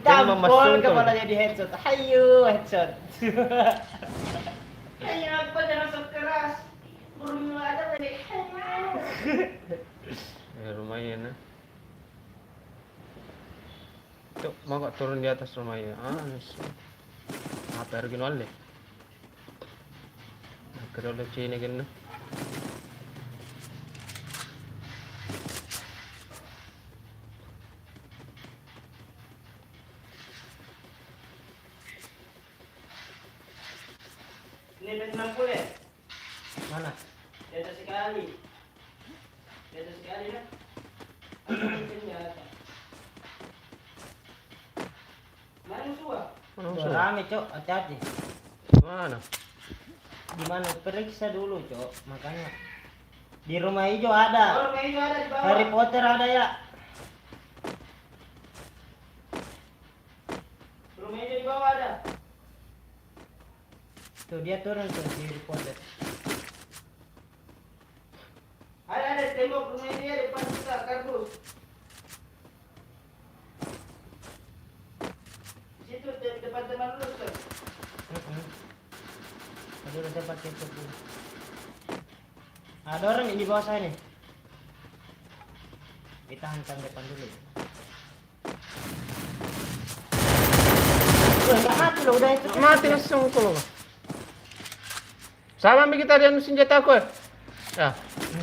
Kan Mama Ditampol Sungkong. kepalanya di headshot. Hayu headshot. Kayaknya apa jangan sok keras. Burung ada tadi. Lumayan nah. Cok, mau gak turun di atas rumah ya? Anus. Apa harus gini wale? Kalau udah Cina gini. Ini B90 ya? Mana? Di atas sekali. Di atas sekali ya? Senjata. Mana musuh? Mana Udah musuh? rame, Cok. Hati-hati. Mana? Di mana? Periksa dulu, Cok. Makanya di rumah hijau ada. Oh, ini ada di bawah. Harry Potter ada ya. Rumah ini di bawah ada. Tuh dia turun tuh di Harry Potter. Ada di tembok rumah ini ada depan kita kardus. Situ depan teman lu tuh. Tadi udah saya pakai itu dulu. Ada orang di bawah saya nih. Kita hantam depan dulu. Udah mati loh, udah itu. Mati langsung kalau. Sama ambil kita dia senjata aku ya. Ya,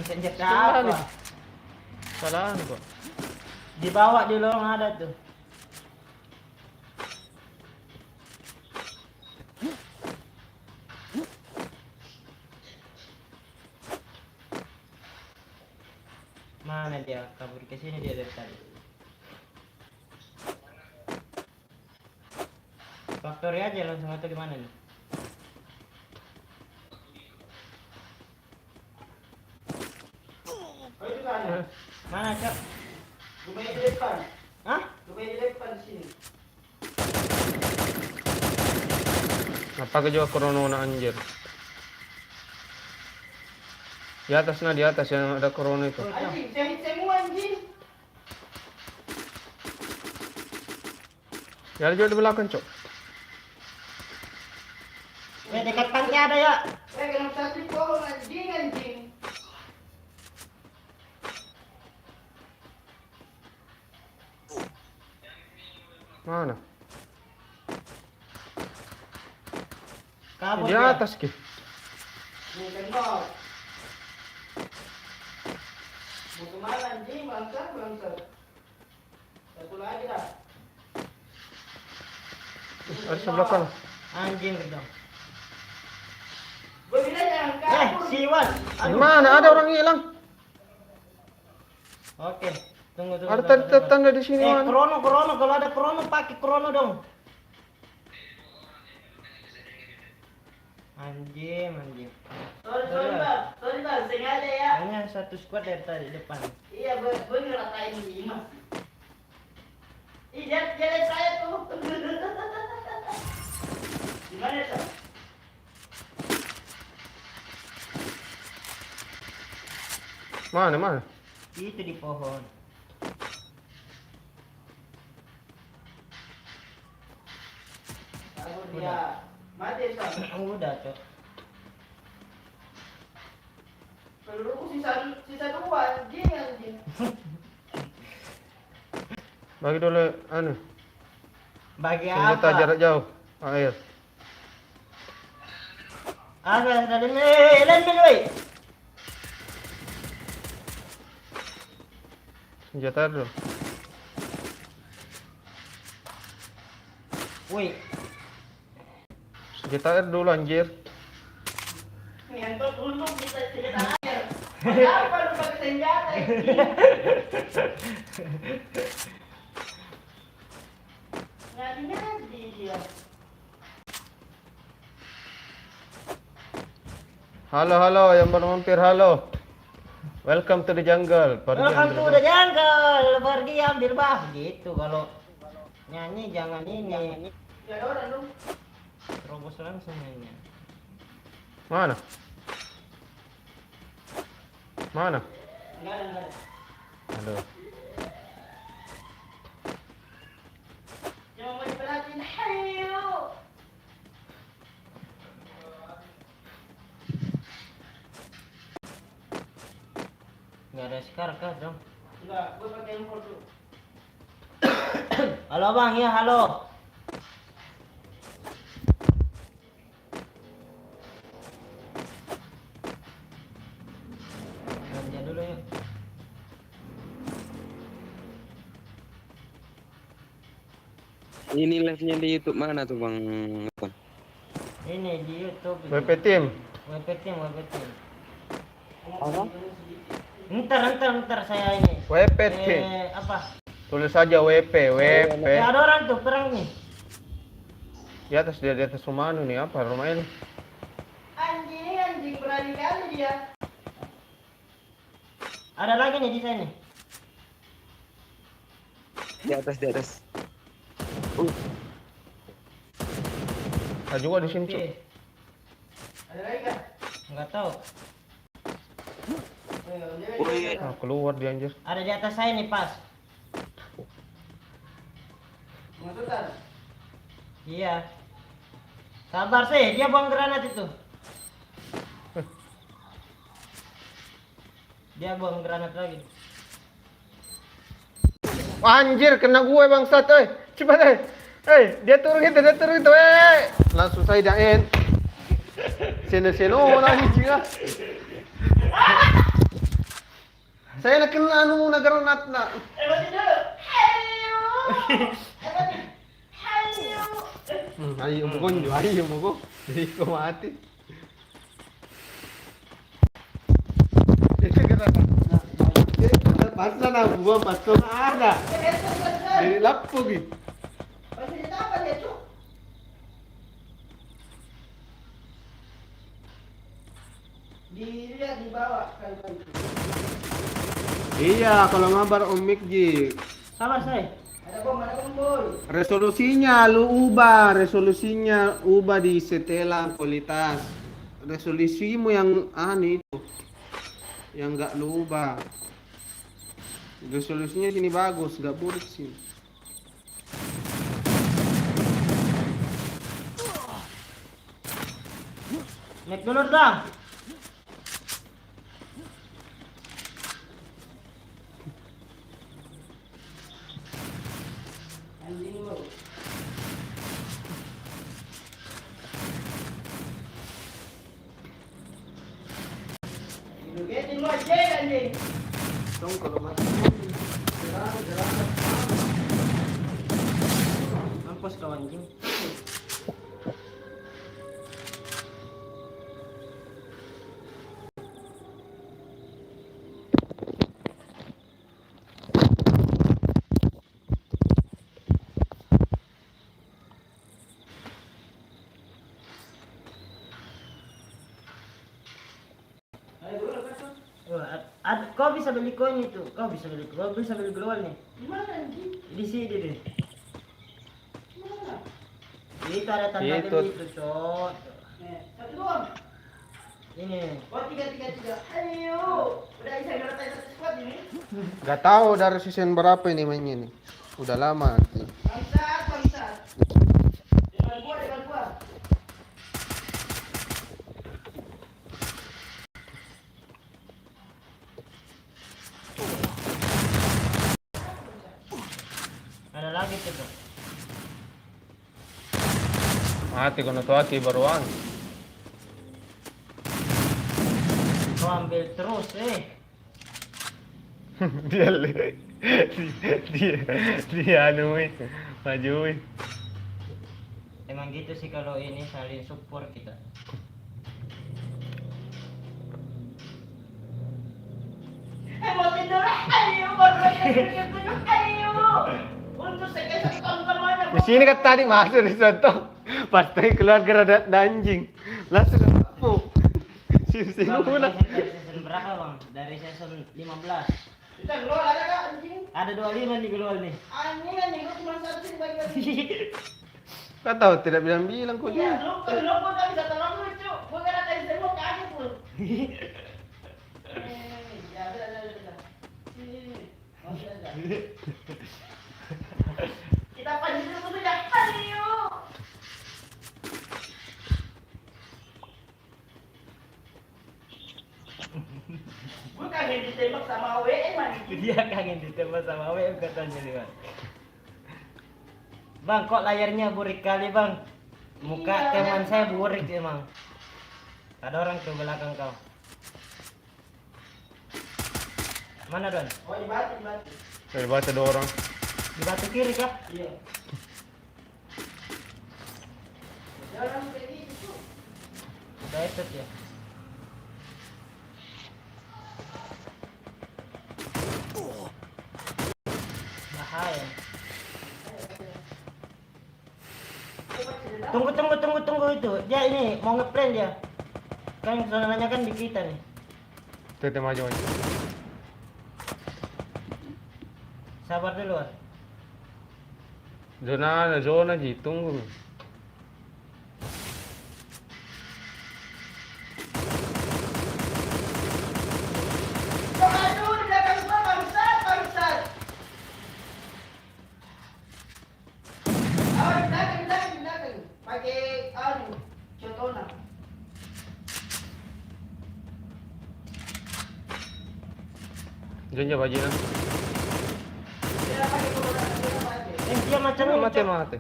Senjata Salah nih. apa? salahan kok. Dibawa di lorong ada tuh. Mana dia? Kabur ke sini dia dari tadi. Factory aja langsung atau gimana nih? Oh itu sana. Mana, Cok? Rumah ini di depan. Hah? Rumah ini di depan di sini. Apa ke juga corona na anjir. Di atas nah, di atas yang ada corona itu. Anjing, saya hit semua anjing. Ya juga di belakang, Cok. Dekat pantai ada ya. Kena satu pohon anjing anjing. Mana? Kabur Di dia. atas ki. Ini tembok. Mau kemana anjing? Bangsat, bangsat. Satu lagi dah. Ada sebelah kan. Anjing dong. Gue bilang jangan kabur. Siwan. Di mana ada orang hilang? Oke, tunggu. Ada tanda di sini mana? Krono, kalau ada krono pakai krono dong. Anjing. Sorry bang, sengaja ya. Hanya satu squad dari tadi depan. Iya, gue ngeratain lima. Ih, jalan saya tuh. Gimana tuh? Mana? Itu di pohon. Kabur dia. Mati sama. Udah, Cok. Peluruku sisa dua anjing. Bagi dulu anu. Bagi Senjata apa? jarak jauh. Air. Ada len, woi. Senjata air dulu. Woi, Senjata air dulu anjir. Ngentot dulu kita senjata air. Kenapa lu pakai senjata anjing? Ngadi dia. Halo yang baru mampir, halo. Welcome to the jungle. Pergi welcome to ambil the bang. jungle. Pergi ambil bah gitu kalau nyanyi jangan ini. Ya ada orang lu. Terobos langsung nyanyi. Mana? Mana? Enggak ada. Aduh. Jangan mau diperhatiin. Hayo. Enggak ada skar kah, dong? Enggak, gue pakai impor dulu. Halo Bang, ya halo. Kerja dulu yuk. Ini live-nya di YouTube mana tuh Bang? Ini di YouTube. WP Team. WP Team. Apa? Ntar saya ini. WP Team. Apa? Tulis saja WP. Ya ada orang tuh perang nih. Di atas rumah anu nih, apa rumah ini? Anjing berani kali dia. Ada lagi nih di sini. Di atas. Ada juga di sini, Cuk. Oke. Ada lagi kan? Enggak tahu. Oh iya. Ah, keluar dia anjir. Ada di atas saya nih pas. Masukan. Iya. Sabar sih, dia buang granat itu. Dia buang granat lagi. Wah, anjir, kena gue bangsat, cepat, dia turun itu, langsung saya dain. Seno, anjing ah. Saya nak kena anu nagranat na. Mati dulu. Hayo. Hayo. Ayo mo ko. Hindi ko mati. Pas na buang, pas na ada. Dari lapog eh. Masih apa dia, Cuk? Dia dibawa kali. Iya, kalau ngabar Om Mikji. Sabar saya. Ada bom, boy. Resolusinya ubah di setelan kualitas. Resolusimu yang aneh itu. Yang enggak lu ubah. Resolusinya gini bagus, enggak buruk sih. Naik dulu dong. Anjing lu. Jogetin lu aja anjing. Dong kalau mati. Mampus kau anjing. Kau bisa beli koin itu, kau bisa beli global nih. Gimana anjing? Di sini deh. Gimana? Itu ada tanda Itu. beli itu, Cok. Satu doang. Ini. Oh, tiga. Ayo. Udah bisa ngeratain satu squad ini. Enggak tahu dari season berapa ini mainnya nih. Udah lama nanti. Bangsat. Depan gua. Ada lagi tuh, Cok. Mati kono tuh hati baruan. Kau ambil terus, dia anu maju. Emang gitu sih kalau ini saling support kita. Mau tidur. Ayo, baru ayo. Untuk saya satu tonton mana? Di sini kan tadi masuk di soto. Pas tadi keluar geradat anjing. Langsung apa? Sini Bang, muna. dari season berapa, Bang? Dari season 15. Kita keluar ada kak anjing. Ada 25 nih global nih. Anjing lu cuma satu sih bagi. Kau tahu tidak bilang kau Iya, juga. lu gua tak bisa tolong lu, Cuk. Gua kira tadi semua Kita panggil dulu ya, Halio. Gue kangen ditembak sama WM man. Dia kangen ditembak sama WM katanya nih bang. Bang, kok layarnya burik kali bang? Muka Iya, teman iya. saya burik emang. Ada orang tuh belakang kau. Mana Don? Oh, di batu, di batu. Dari baca ada orang. Di batu kiri kah? Iya. Jangan kayak gitu. Udah headset ya? Bahaya. Tunggu itu. Dia ini mau ngeplan dia. Kan saudaranya kan di kita nih. Tete maju aja. Sabar dulu. Ah. Zona Ji, tunggu. Aduh, di belakang gua bangsat, bangsat. Oh, di belakang. Pakai contohnya. Zonja bajina. Dia pakai dia pakai. Dia macam ini, Mati Cok. mati.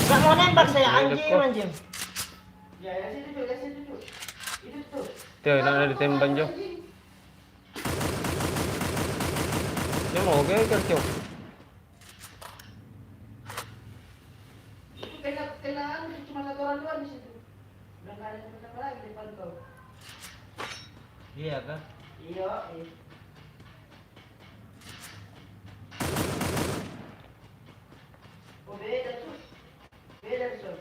Gak mau nembak saya Nembak kok. anjing. Ya, situ tuh. Itu tuh. Tiyo, na ditembak Jo. Dia mau geger Jo. Itu kena cuma satu orang doang di situ. Udah nggak ada yang lagi di depan kau. Iya kah? Iya. Oh, beda tuh. Beda tuh.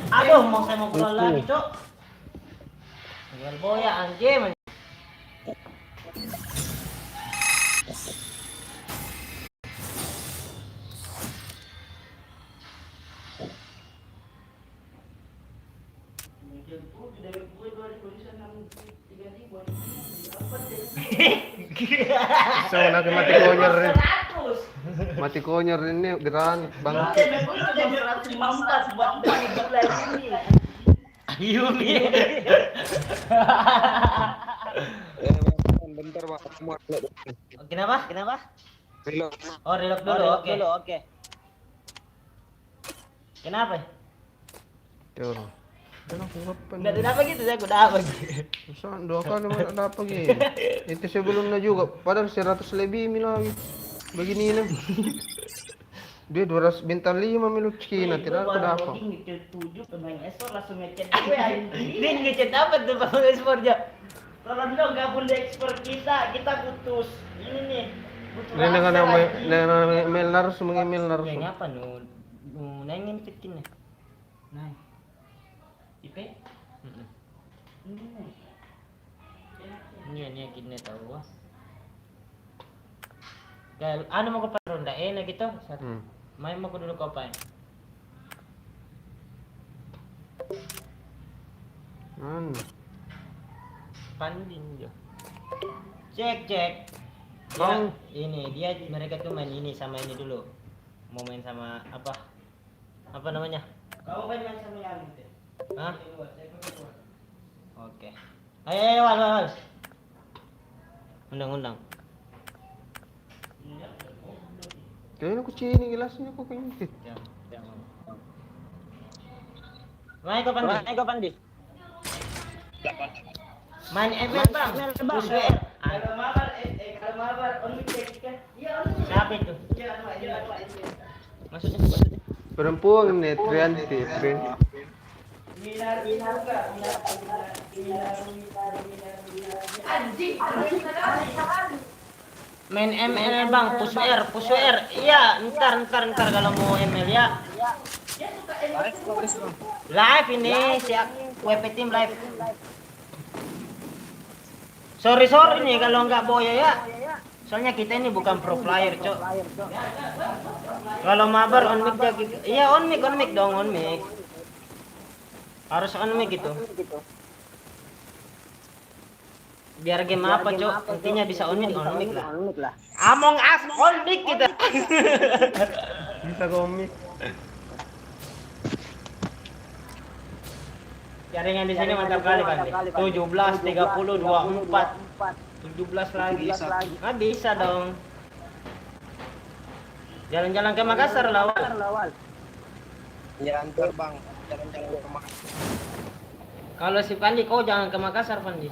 Aduh, saya mau keluar lagi, Cok. Tinggal boya anjing. So, nak mati konyer rin. 100. Mati konyer rin ni geran bang. Memang itu jadi 154 buat lagi ini. Yumi. Bentar Pak, aku mau upload. Kenapa? Reload. Oh, reload dulu. Oke. Kenapa? Tiyo. Ano kung kapan? Enggak kenapa gitu, saya udah apa gitu. Saan? Dua kali naman ada apa gitu. Itu sebelum na juga. Padahal 100 lebih mi lagi. Begini na. Dia 200 bintang 5 minut Cina. Tidak ada dapat. Ngechat 7 pemain esport langsung ngechat gue anjing. Dia ngechat apa tuh Bang Ekspor Jo? Tolong dong gabung di ekspor kita putus. Ini nih. Butuh Ini dengan rasa, nama anjing. email narsu meng-email narsu. Kayaknya apa nu nangin fitin nih. Nah. IP? Ini gini tahu wah. Kayak anu mau ke ronda enak gitu. Main mau ke dulu ke apa? Panding Jo. Cek. Bang. Ini dia mereka tuh main ini sama ini dulu. Mau main sama apa? Apa namanya? Kamu main sama yang itu. Hah? Oke. Ayo, wal. Undang. Kayaknya aku sini gelasnya kok kayaknya. Main kau Pandi. Main ML bang. Kalau mabar only check kan. Iya, only. Siapa itu? Iya. Maksudnya? Perempuan nih, Trianti, friend. Minar enggak? Anjing, Main ML bang, push WR. Iya, ntar kalau mau ML ya. dia suka Live ini siap WP Team live. Sorry nih kalau nggak boya ya. Soalnya kita ini bukan pro player, Cok. Kalau mabar on mic aja gitu. Iya, on mic dong, on mic. Harus on mic gitu. Biar game apa, Cok? Intinya bisa on mic lah. Among Us on mic kita. Bisa komik. Jaringan di sini mantap kali kan. 17, 30, 24. 17 lagi. Ah, bisa dong. Jalan-jalan ke Makassar lawal. Jalan terbang, jalan-jalan ke Makassar. Kalau si Pandi, kau jangan ke Makassar, Pandi.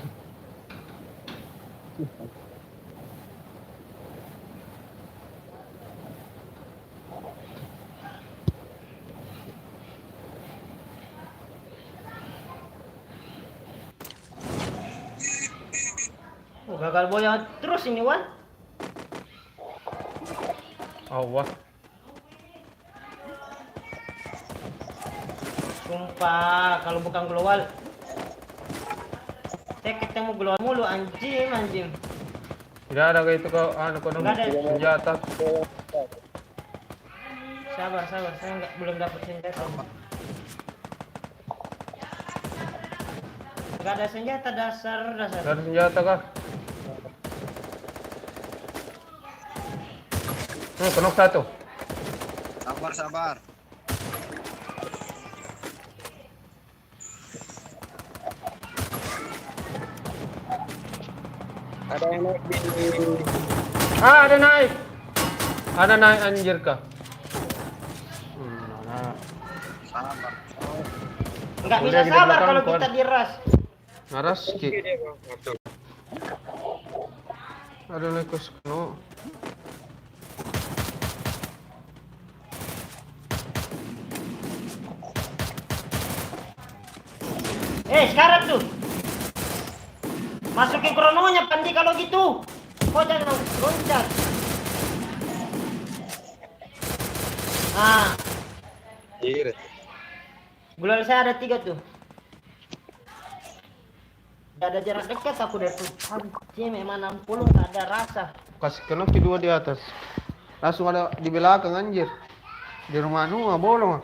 Oh, gagal boya terus ini, Wan. Awas. Sumpah, kalau bukan global saya ketemu global mulu, anjing. Tidak ada kayak itu kau Nggak ada. senjata. Sabar, saya belum dapat senjata. Nggak ada senjata, dasar. Ada senjata kah? Kenok satu. Sabar. Ada yang naik di Ada naik anjir kah? sabar. Nggak bisa Udah di sabar belakang, kalau Kon. kita diras. Naras ki. Dia masuk. Ada lekus keno. Sekarang tuh masukin krononya, Pandi, kalau gitu. Kau jangan loncat. Nah, Iya. gulal saya ada 3 tuh. Gak ada jarak dekat aku dari tuh. Anjing, memang 60 gak ada rasa. Kasih kenok ki dua di atas. Langsung ada di belakang anjir. Di rumah bolong.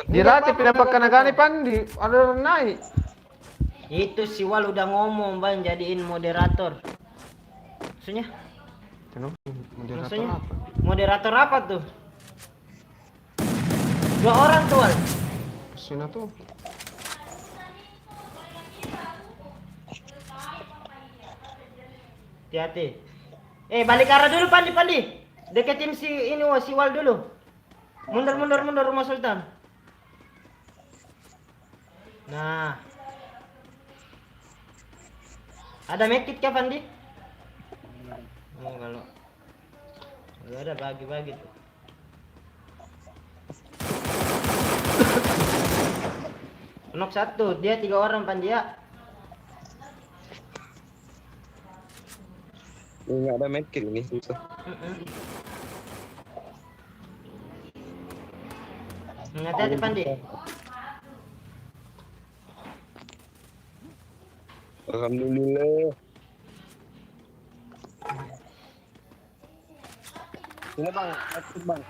Dirati pindah pakanagani Pandi. Ada orang naik. Itu si Wal udah ngomong, Bang, jadiin moderator. Maksudnya? Kenok moderator Maksudnya? apa? Moderator apa tuh? 2 orang tuh, Wal. Sini tuh. Hati-hati. Balik arah dulu, Pandi. Deketin si ini, si Wal dulu. Mundur rumah Sultan. Nah. Ada medkit kah, Pandi? Oh, kalau ada bagi-bagi tuh. Knock 1, dia 3 orang, Pandi ya. Enggak ada medkit ini susah. Hati-hati, Pandi. Alhamdulillah. Ini bang, medkit bang.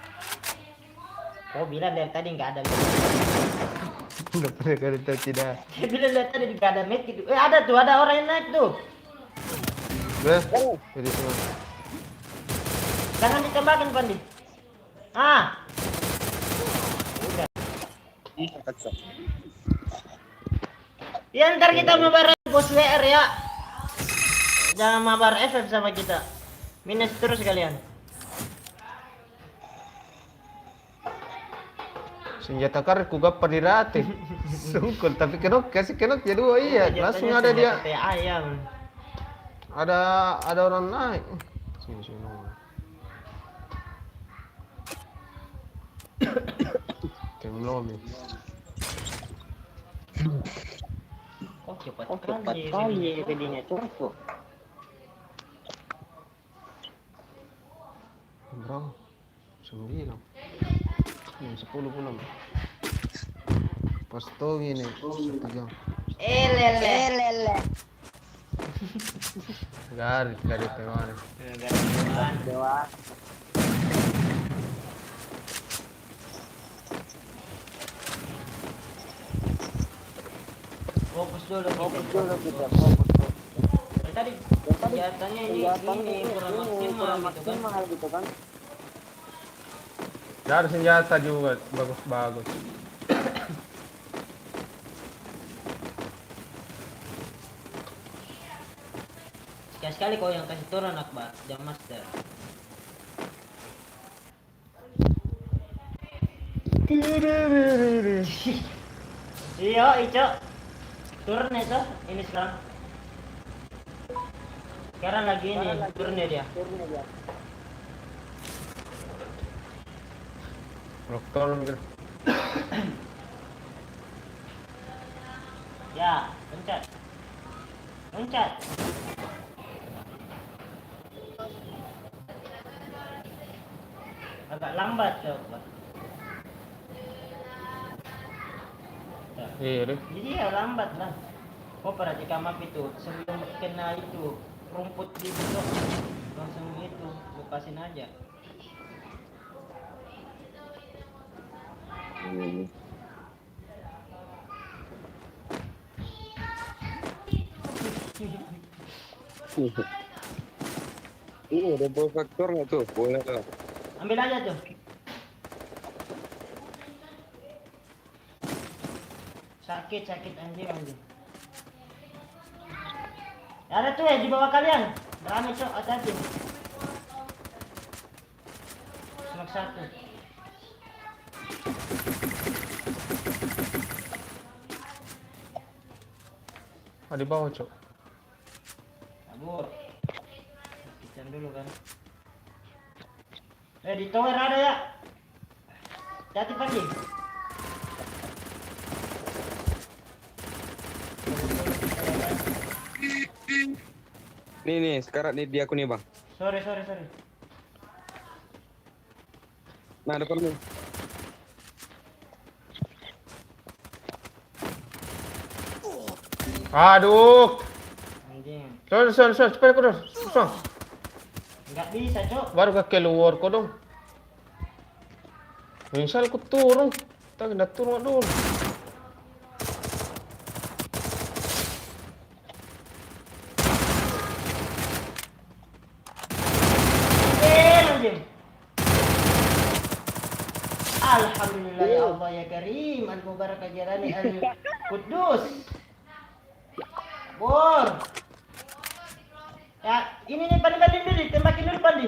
Oh, bilang dari tadi nggak ada. Enggak pernah kata tidak. Dia bilang dari tadi nggak ada medkit. Ada tuh, ada orang yang naik tuh. Beh, jadi semua. Jangan ditembakin, Pandi. Ah, Ih, kacau. ya ntar kita mabar bos WR ya. Jangan mabar FF sama kita. Minus terus kalian. Senjata karet ku gap dirati. Sungkul tapi kasih kenok jadi dua iya. Langsung ada dia. Kayak ayam. Ada orang naik. Sini. Belum nih. Oh, cepat kali jadinya cukup. Bro, 9. 10 belum. Pas tuh ini 1 jam. Lele. Garit teman. Dewa. Fokus dulu kita. Tadi kegiatannya ini kurang maksimal gitu kan. Dari senjata juga bagus. Sekali kau yang kasih turun Akbar, jam master. Iya, Ico. Turun itu, ini sekarang. Sekarang lagi ini, turun dia. Lockdown gitu. Ya, pencet. Agak lambat tuh, Akbar. Iya deh. Jadi ya lambat lah. Kau perhatikan map itu, sebelum kena itu rumput di bentuk langsung itu lepasin aja. Ada bawa faktor nggak tuh? Boleh lah. Ambil aja tuh. Sakit anjing. Ada tuh ya di bawah kalian. Rame cok, hati-hati. Smak 1. Di bawah, Cok. Kabur. Kitchen dulu kan. Di tower ada ya. Hati Pandi. Nih, sekarang nih di aku nih bang. Sorry. Nah, depan lu. Aduh. Anjing. Son, cepat aku dong. Son. Enggak bisa cok. Baru ke keluar ko dong. Misal ku turun. Tak kena turun dulu. Anjing. Alhamdulillah ya Allah ya Karim. Al-Mubarak Ajarani Al-Qudus. Bor. Ya, ini nih Pandi dulu, tembakin dulu Pandi.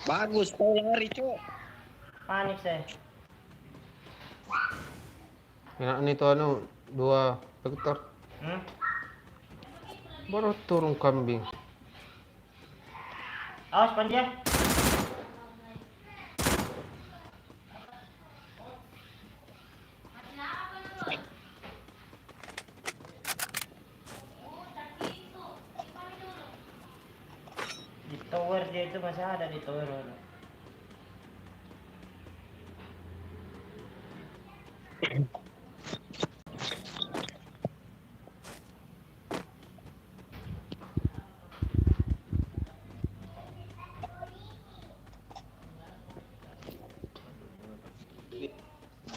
Bagus, kau lari cok. Panik saya. Ini tuh 2 vektor. Baru turun kambing. Awas Pandi ya. Di tower dia itu masih ada di tower.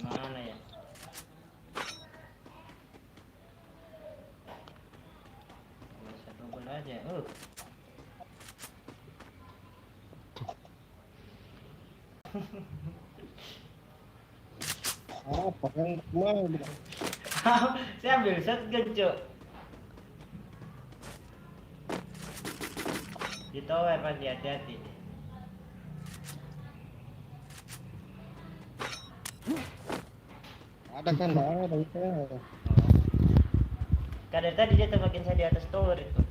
Mana ya? Satu bola aja. Apa kan mau? Saya ambil shotgun cok. Di tower Pandi, hati-hati. Ada kan ada itu. Kadang tadi dia tembakin saya di atas tower itu.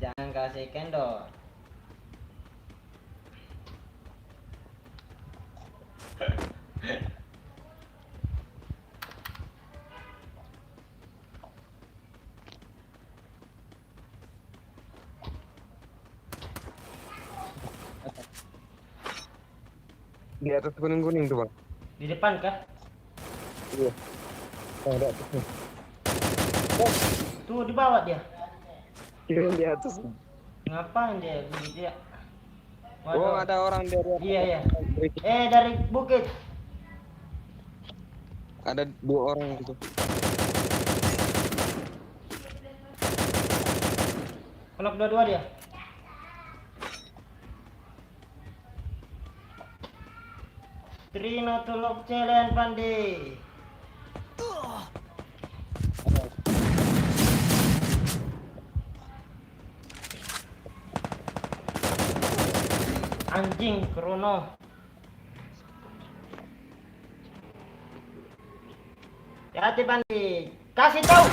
Jangan kasih kendor. Di atas kuning-kuning tuh, Bang. Di depan kah? Iya. Oh, ada tuh. Tuh di bawah dia. Kirain di atas. Ngapain dia begitu ya? Oh, Waduh. ada orang dari atas. Iya iya. Dari bukit. Ada 2 orang gitu. Kalau dua-dua dia. Trino tulok challenge Pandi. Anjing Krono. Hati Pandi. Kasih tahu.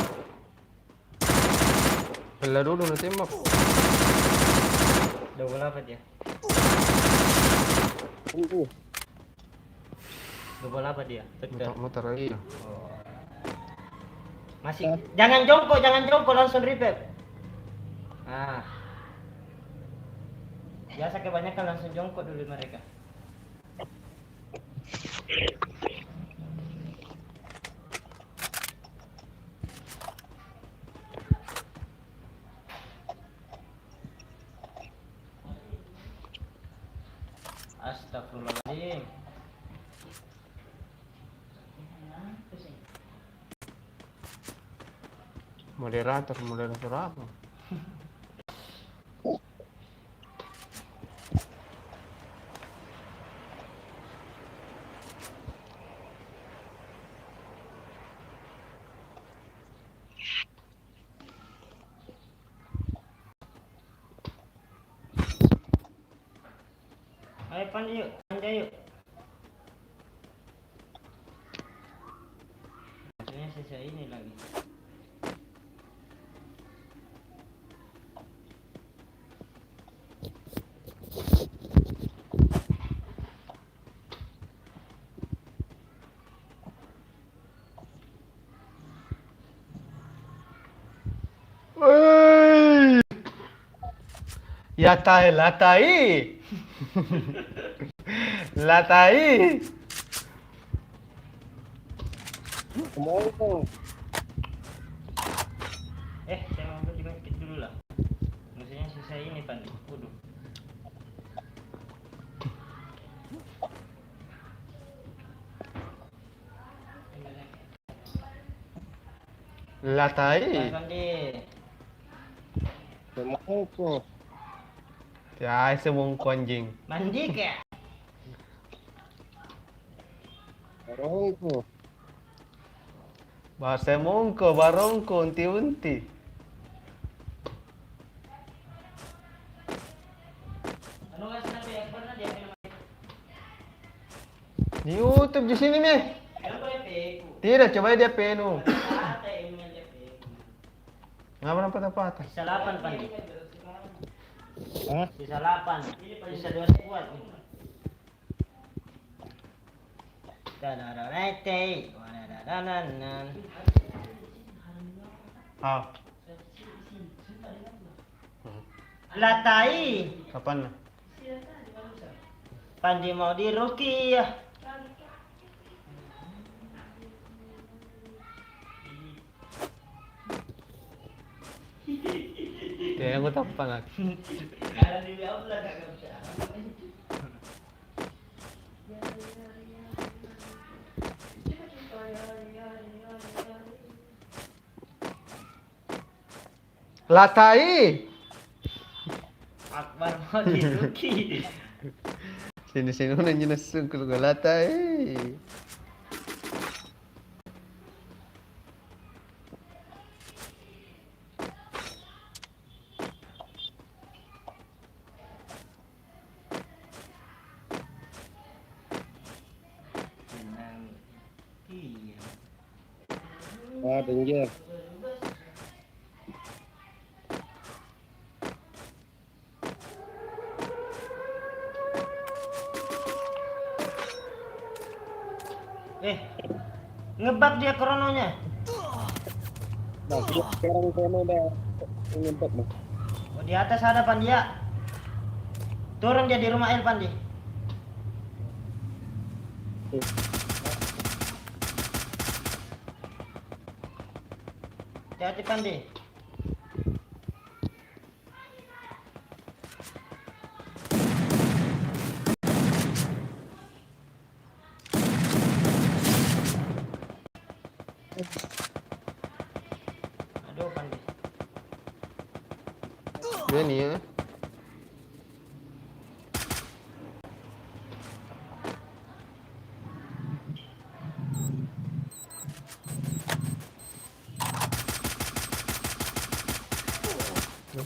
Bela dulu nitembak. Double apa dia? Double apa dia? Betul. Muter lagi. Oh. Masih. Jangan jongkok langsung revive. Nah. Biasa kebanyakan langsung jongkok dulu mereka. Astagfirullahaladzim. Moderator apa? Ayo Pandi yuk, Pandi yuk. Maksudnya sisa ini lagi. Wey! Latai. Latai. Kemana? Saya mau juga skip dulu lah. Maksudnya sisa ini Pandi. Waduh. Latai. Pandi. Kemana? Ya, semongko anjing. Mandi kek. Barongko. Bahasa mongko, barongko, unti-unti. Ano guys nabi akbar na dia film. Di YouTube di sini nih. Ano ba yung peku? Tidak, coba dia penu. Ata email dia peku. Ngapa apa-apa? Sisa 8 Pandi. Hah? Sisa 8. Sisa 2 squad. Dadadadadai. Wadadadadanan. Ah, Latai. kapan? Pandi mau di Rukiah. Ya, aku tak pangat. Latai. Akbar mau di Ruki. Sini mana jenis ke latai. Iya. Ah, pinggir. Ngebug dia krononya. Nah, sekarang kono udah ngempet nih. Oh, di atas ada Pandi ya. Turun dia di rumah El Pandi. Hati-hati Pandi. Aduh Pandi. Benny ya.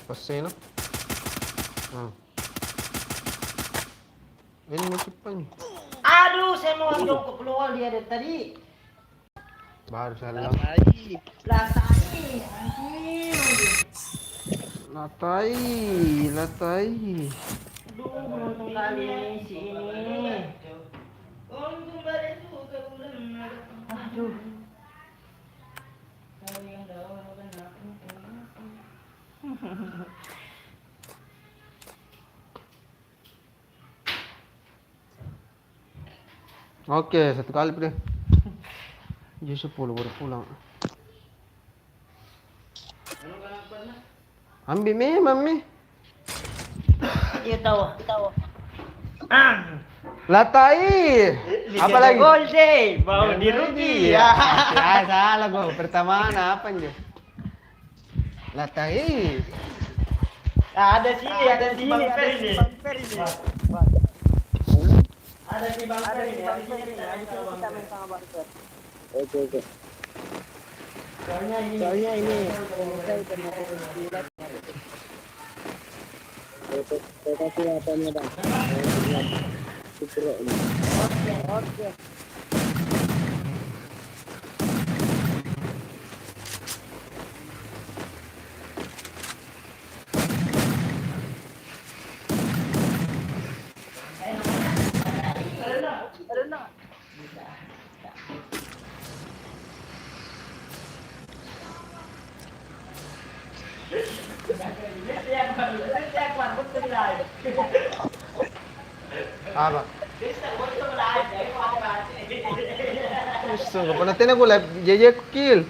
Pasay na. Ini mau cepat. Aduh, saya mau ambil kok keluar dia dari tadi. Baru salah. Latai, anjing. Latai. Aduh, beruntung kali ini si ini. Aduh. Oke, satu kali deh. Dia 10 baru pulang. Ambil mami. Iya tahu. Latai. Apa lagi? Gol deh, mau dirugi ya. Ya salah gua. Pertama apa nih? Latai. Ada sini Bang Fer ini. Ada si Bang Fer ini. Kita main sama Bang Fer. Oke. Soalnya ini Saya udah mau kasih apanya bang? Oke. Apa? Sungguh pernah tanya gue live JJ kill.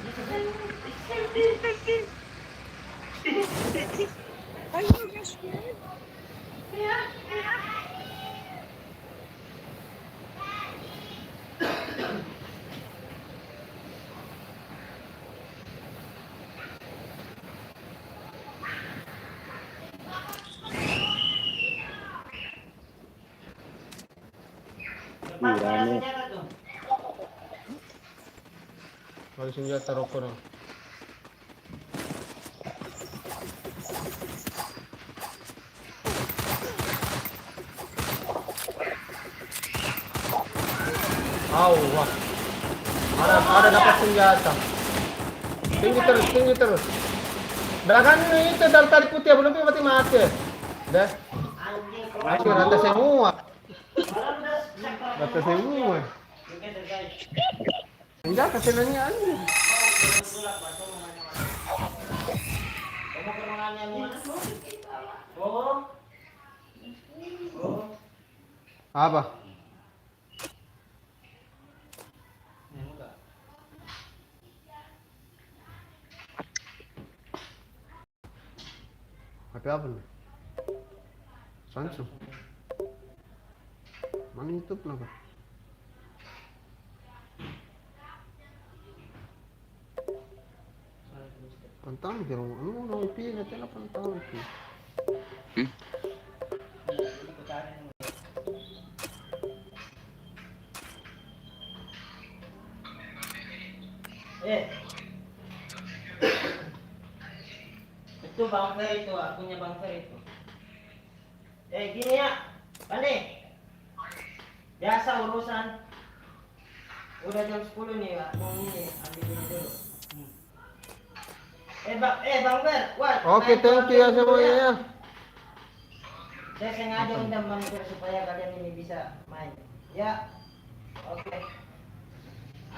Kalau senjata rokok dong. Wah. Ada dapat senjata. Tinggi terus. Belakang itu dari tali putih belum mati. Dah. Masih rata semua. Enggak, kesenannya aja. Apa? HP apa nih? Samsung. Mana YouTube lah, Pak? Pantang di rumah, mau pilih nanti lah pantang itu. Itu Bang Fer itu, akunya Bang Fer itu. Gini ya, Pandi. Biasa urusan. Udah jam 10 nih, Pak. Mau ini, ambil ini dulu. Bang Fer, wah. Oke, thank you ya semuanya ya. Saya sengaja undang Bang Fer supaya kalian ini bisa main. Ya. Oke.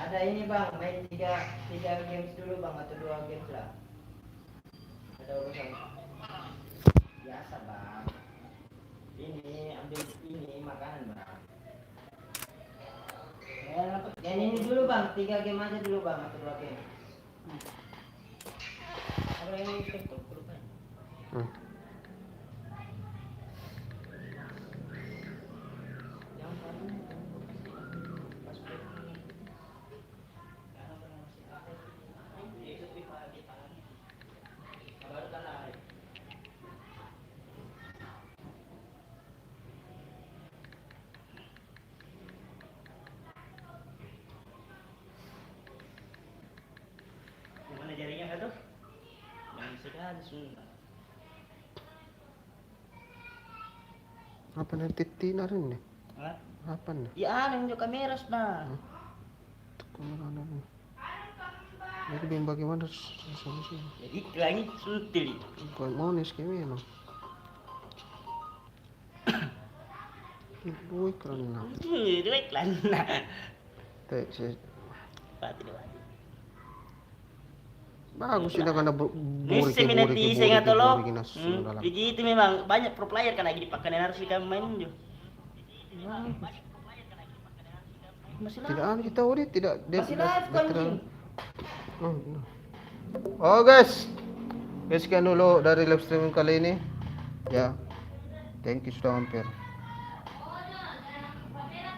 Ada ini Bang, main 3 games dulu Bang atau 2 games lah. Ada urusan. Biasa Bang. Ini ambil ini makanan Bang. Yang ini dulu bang, 3 game aja dulu bang, atau 2 game. Apa yang ini TikTok? Lupa. Hmm. Gimana jarinya kak tuh? Yang sekali sumpah. Apa nanti Tina rin nih? Hah? Apa nih? Ya aneh juga kameras nah. Kemana nih? Jadi bilang bagaimana sama sih? Ya itu lagi sutil. Kau mau nih skemi emang. Ibu karena Itu iklan nah. teh si Pati dewa. bagus sih karena Misi minati saya nggak tolong. ginas dalam. Jadi itu memang banyak pro player kan lagi dipakai harus kita main juga. Masih Tidak ada kita udah tidak Masih live kan, Jin? Oh, no. Oh guys, sekian dulu dari live streaming kali ini. Ya, thank you sudah mampir.